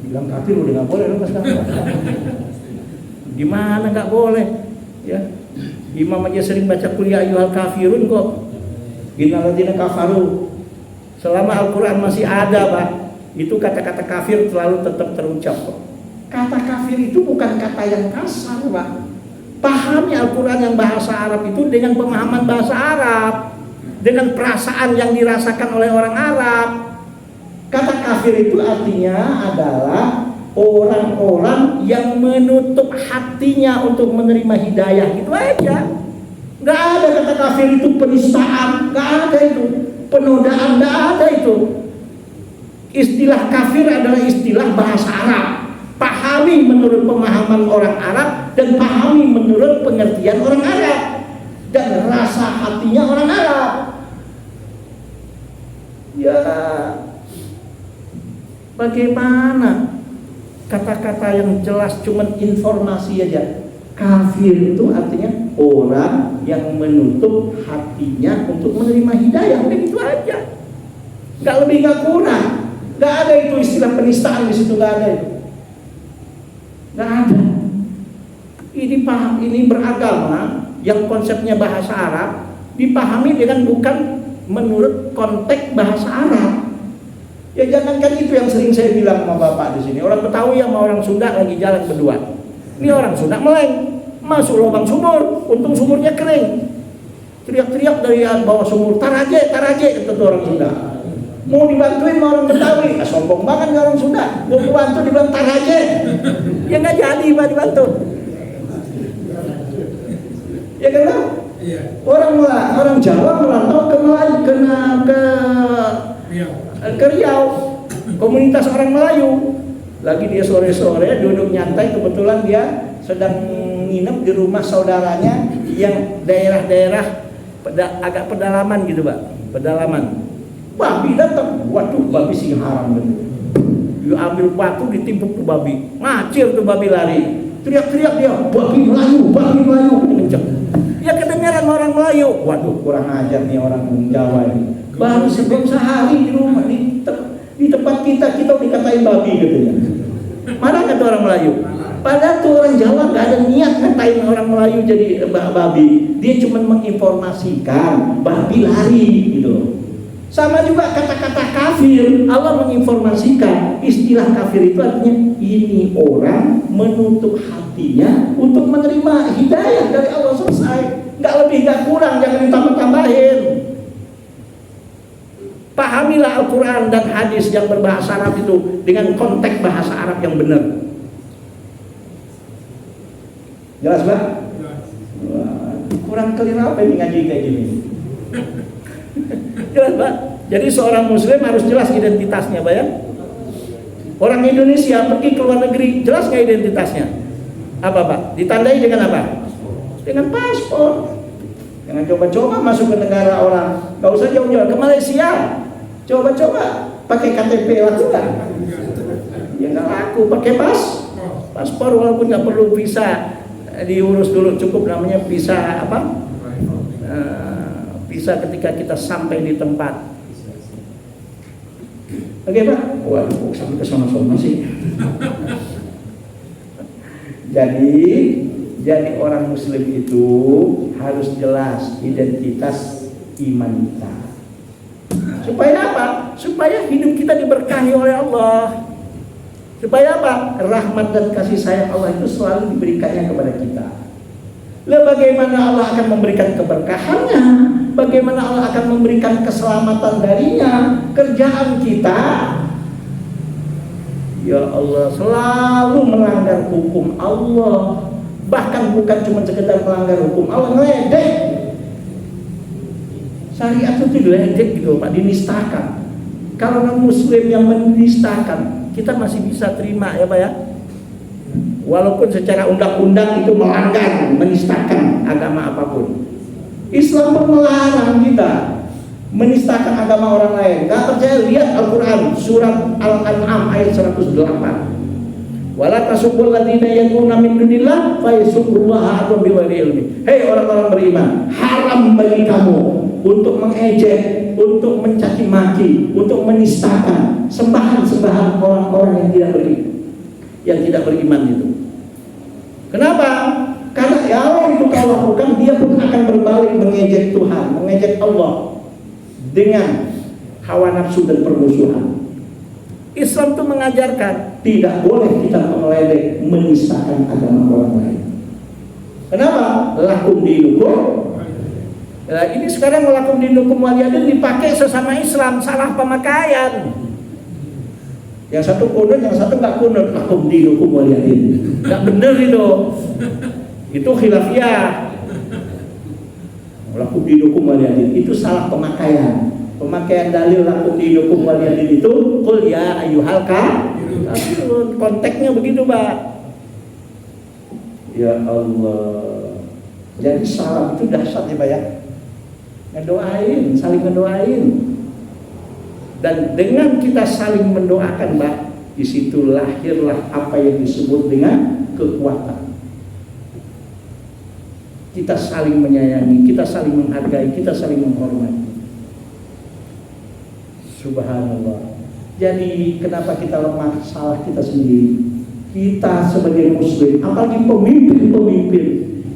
bilang kafir udah nggak boleh loh sekarang. Gimana nggak boleh? Ya, imam aja sering baca kuliah ayyuhal kafirun kok. Innalladzina kafaru. Selama Al-Quran masih ada, Pak, itu kata-kata kafir selalu tetap terucap kok. Kata kafir itu bukan kata yang kasar, Pak. Pahami Al-Quran yang bahasa Arab itu dengan pemahaman bahasa Arab, dengan perasaan yang dirasakan oleh orang Arab. Kata kafir itu artinya adalah orang-orang yang menutup hatinya untuk menerima hidayah, gitu aja. Nggak ada kata kafir itu penistaan, nggak ada itu. Penodaan, nggak ada itu. Istilah kafir adalah istilah bahasa Arab. Pahami menurut pemahaman orang Arab dan pahami menurut pengertian orang Arab dan rasa hatinya orang Arab. Ya, bagaimana kata-kata yang jelas cuman informasi aja. Kafir itu artinya orang yang menutup hatinya untuk menerima hidayah. Udah gitu aja, nggak lebih nggak kurang. Nggak ada itu istilah penistaan di situ, nggak ada itu. Nggak ada. Ini paham, ini beragama yang konsepnya bahasa Arab dipahami dengan bukan menurut konteks bahasa Arab. Ya jangankan itu yang sering saya bilang sama bapak di sini. Orang Betawi sama orang Sunda lagi jalan berdua. Ini orang Sunda meleng, masuk lubang sumur, untung sumurnya kering. Teriak-teriak dari bawah sumur, taraje, kata orang Sunda. Mau dibantuin sama orang Betawi, sombong banget orang Sunda. Mau dibantu dibilang taraje, ya nggak jadi Pak dibantu. Ya kan? Orang Jawa merantau ke Melayu, ke Riau, komunitas orang Melayu. Lagi dia sore-sore duduk nyantai, kebetulan dia sedang nginep di rumah saudaranya yang daerah-daerah agak pedalaman gitu, Pak. Pedalaman. Babi datang, waduh babi sih haram gitu. Dia ambil batu ditimpuk tuh babi, ngacir tuh babi lari. Teriak-teriak dia, babi Melayu, kenceng. Dia kedengaran orang Melayu. Waduh kurang ajar nih orang Jawa ini. Baru sebelum sehari di rumah di tempat kita dikatain babi katanya. Mana kata orang Melayu? Padahal tuh orang Jawa nggak ada niat ngatain orang Melayu jadi babi. Dia cuma menginformasikan babi lari gitu. Sama juga kata-kata kafir. Allah menginformasikan istilah kafir itu artinya ini orang menutup hatinya untuk menerima hidayah dari Allah, selesai. Nggak lebih nggak kurang, jangan ditambah-tambahin. Pahamilah Al-Quran dan hadis yang berbahasa Arab itu dengan konteks bahasa Arab yang benar. Jelas, Pak? Kurang clear apa ini ngaji kayak gini? Jelas, Pak? Jadi seorang muslim harus jelas identitasnya, Pak ya? Orang Indonesia pergi ke luar negeri, jelas nggak identitasnya? Apa, Pak? Ditandai dengan apa? Dengan paspor. Jangan coba-coba masuk ke negara orang. Gak usah jauh-jauh ke Malaysia. Coba-coba pakai KTP laku kan? Ya nggak laku. Pakai paspor walaupun nggak perlu visa diurus dulu, cukup namanya visa apa? Visa ketika kita sampai di tempat. Oke, Pak? Waduh, sampai ke sana-sana sih. Jadi orang muslim itu harus jelas identitas iman kita. Supaya apa? Supaya hidup kita diberkahi oleh Allah. Supaya apa? Rahmat dan kasih sayang Allah itu selalu diberikannya kepada kita. Lalu bagaimana Allah akan memberikan keberkahannya? Bagaimana Allah akan memberikan keselamatan darinya? Kerjaan kita, ya Allah, selalu melanggar hukum Allah. Bahkan bukan cuma sekedar melanggar hukum Allah, ngeledek. Syariat itu diledek gitu, Pak, dinistakan. Kalau non muslim yang menistakan, kita masih bisa terima ya, Pak ya. Walaupun secara undang-undang itu melanggar, menistakan agama apapun. Islam pun melarang kita. menistakan agama orang lain. Gak percaya, lihat Al-Quran surat Al-An'am ayat 108. Wala tasubbul ladzina yad'una min dunillah fa yasubbullaha atau bighairi ilmi. Hei orang-orang beriman, haram bagi kamu untuk mengejek, untuk mencaci maki, untuk menistakan sembahan-sembahan orang-orang yang tidak beriman itu. Kenapa? Karena kalau itu kau lakukan, dia pun akan berbalik mengejek Tuhan, mengejek Allah dengan hawa nafsu dan permusuhan. Islam itu mengajarkan tidak boleh kita meledek, menistakan agama orang lain. Kenapa? Lakum dinukum. Nah, ini sekarang lakum dinukum waliyadin dipakai sesama Islam, salah pemakaian. Yang satu kunut, yang satu nggak kunut. Lakum dinukum waliyadin. Nggak bener itu. Itu khilafiyah. Lakum dinukum waliyadin itu salah pemakaian. Pemakaian dalil lakum dinukum waliyadin itu qul ya ayyuhal kafirun. Konteksnya begitu, Pak. Ya Allah. Jadi salam itu dahsyat ya, Pak ya. Ngedoain, saling ngedoain. Dan dengan kita saling mendoakan, Mbak, di situ lahirlah apa yang disebut dengan kekuatan. Kita saling menyayangi, kita saling menghargai, kita saling menghormati. Subhanallah. Jadi kenapa kita lemah? Salah kita sendiri. Kita sebagai muslim, apalagi pemimpin-pemimpin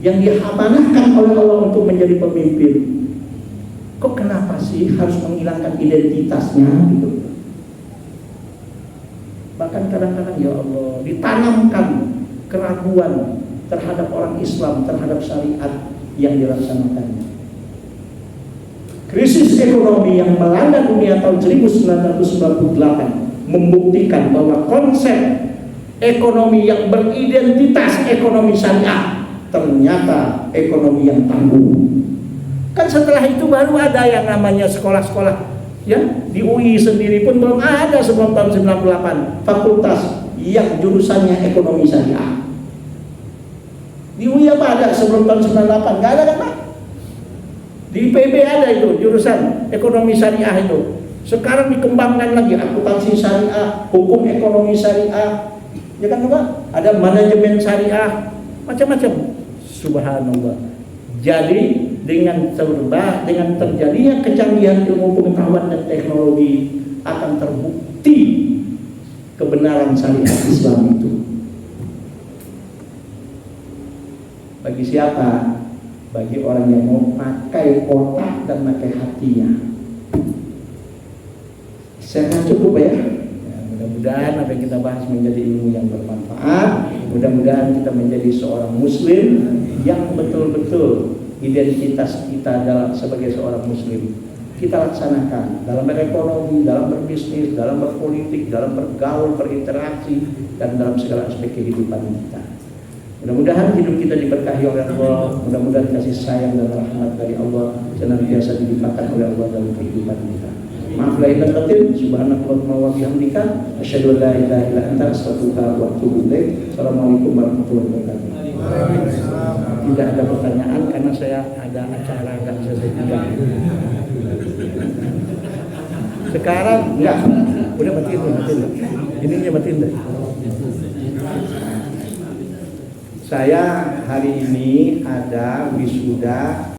yang diamanahkan oleh Allah untuk menjadi pemimpin, kok kenapa sih harus menghilangkan identitasnya gitu? Bahkan kadang-kadang ya Allah ditanamkan keraguan terhadap orang Islam, terhadap syariat yang dilaksanakannya. Krisis ekonomi yang melanda dunia tahun 1998 membuktikan bahwa konsep ekonomi yang beridentitas ekonomi syariah ternyata ekonomi yang tangguh. Kan setelah itu baru ada yang namanya sekolah-sekolah, ya, di UI sendiri pun belum ada sebelum tahun 98 fakultas yang jurusannya ekonomi syariah. Di UI apa ada sebelum tahun 98? Nggak ada kan, Pak? Di IPB ada itu jurusan ekonomi syariah itu. Sekarang dikembangkan lagi akuntansi syariah, hukum ekonomi syariah, ya kan, Pak? Ada manajemen syariah, macam-macam. Subhanallah. Jadi dengan terjadinya kecanggihan ilmu pengetahuan dan teknologi akan terbukti kebenaran syariat Islam itu. Bagi siapa? Bagi orang yang mau pakai otak dan pakai hatinya. Saya cukup ya. Mudah-mudahan apa yang kita bahas menjadi ilmu yang bermanfaat. Mudah-mudahan kita menjadi seorang muslim yang betul-betul identitas kita adalah sebagai seorang muslim kita laksanakan dalam berekonomi, dalam berbisnis, dalam berpolitik, dalam bergaul, berinteraksi, dan dalam segala aspek kehidupan kita. Mudah-mudahan hidup kita diberkahi oleh Allah. Mudah-mudahan kasih sayang dan rahmat dari Allah senantiasa dilimpahkan oleh Allah dalam kehidupan kita. Maaf lahir dan batin. Subhanallah wa bihamdika asyhadu an la ilaha illa anta astaghfiruka wa atubu ilaik. Assalamualaikum warahmatullahi wabarakatuh. Tidak ada pertanyaan karena saya ada acara nggak bisa saya tinggal. Sekarang enggak, udah matiin. Ininya matiin deh. Saya hari ini ada wisuda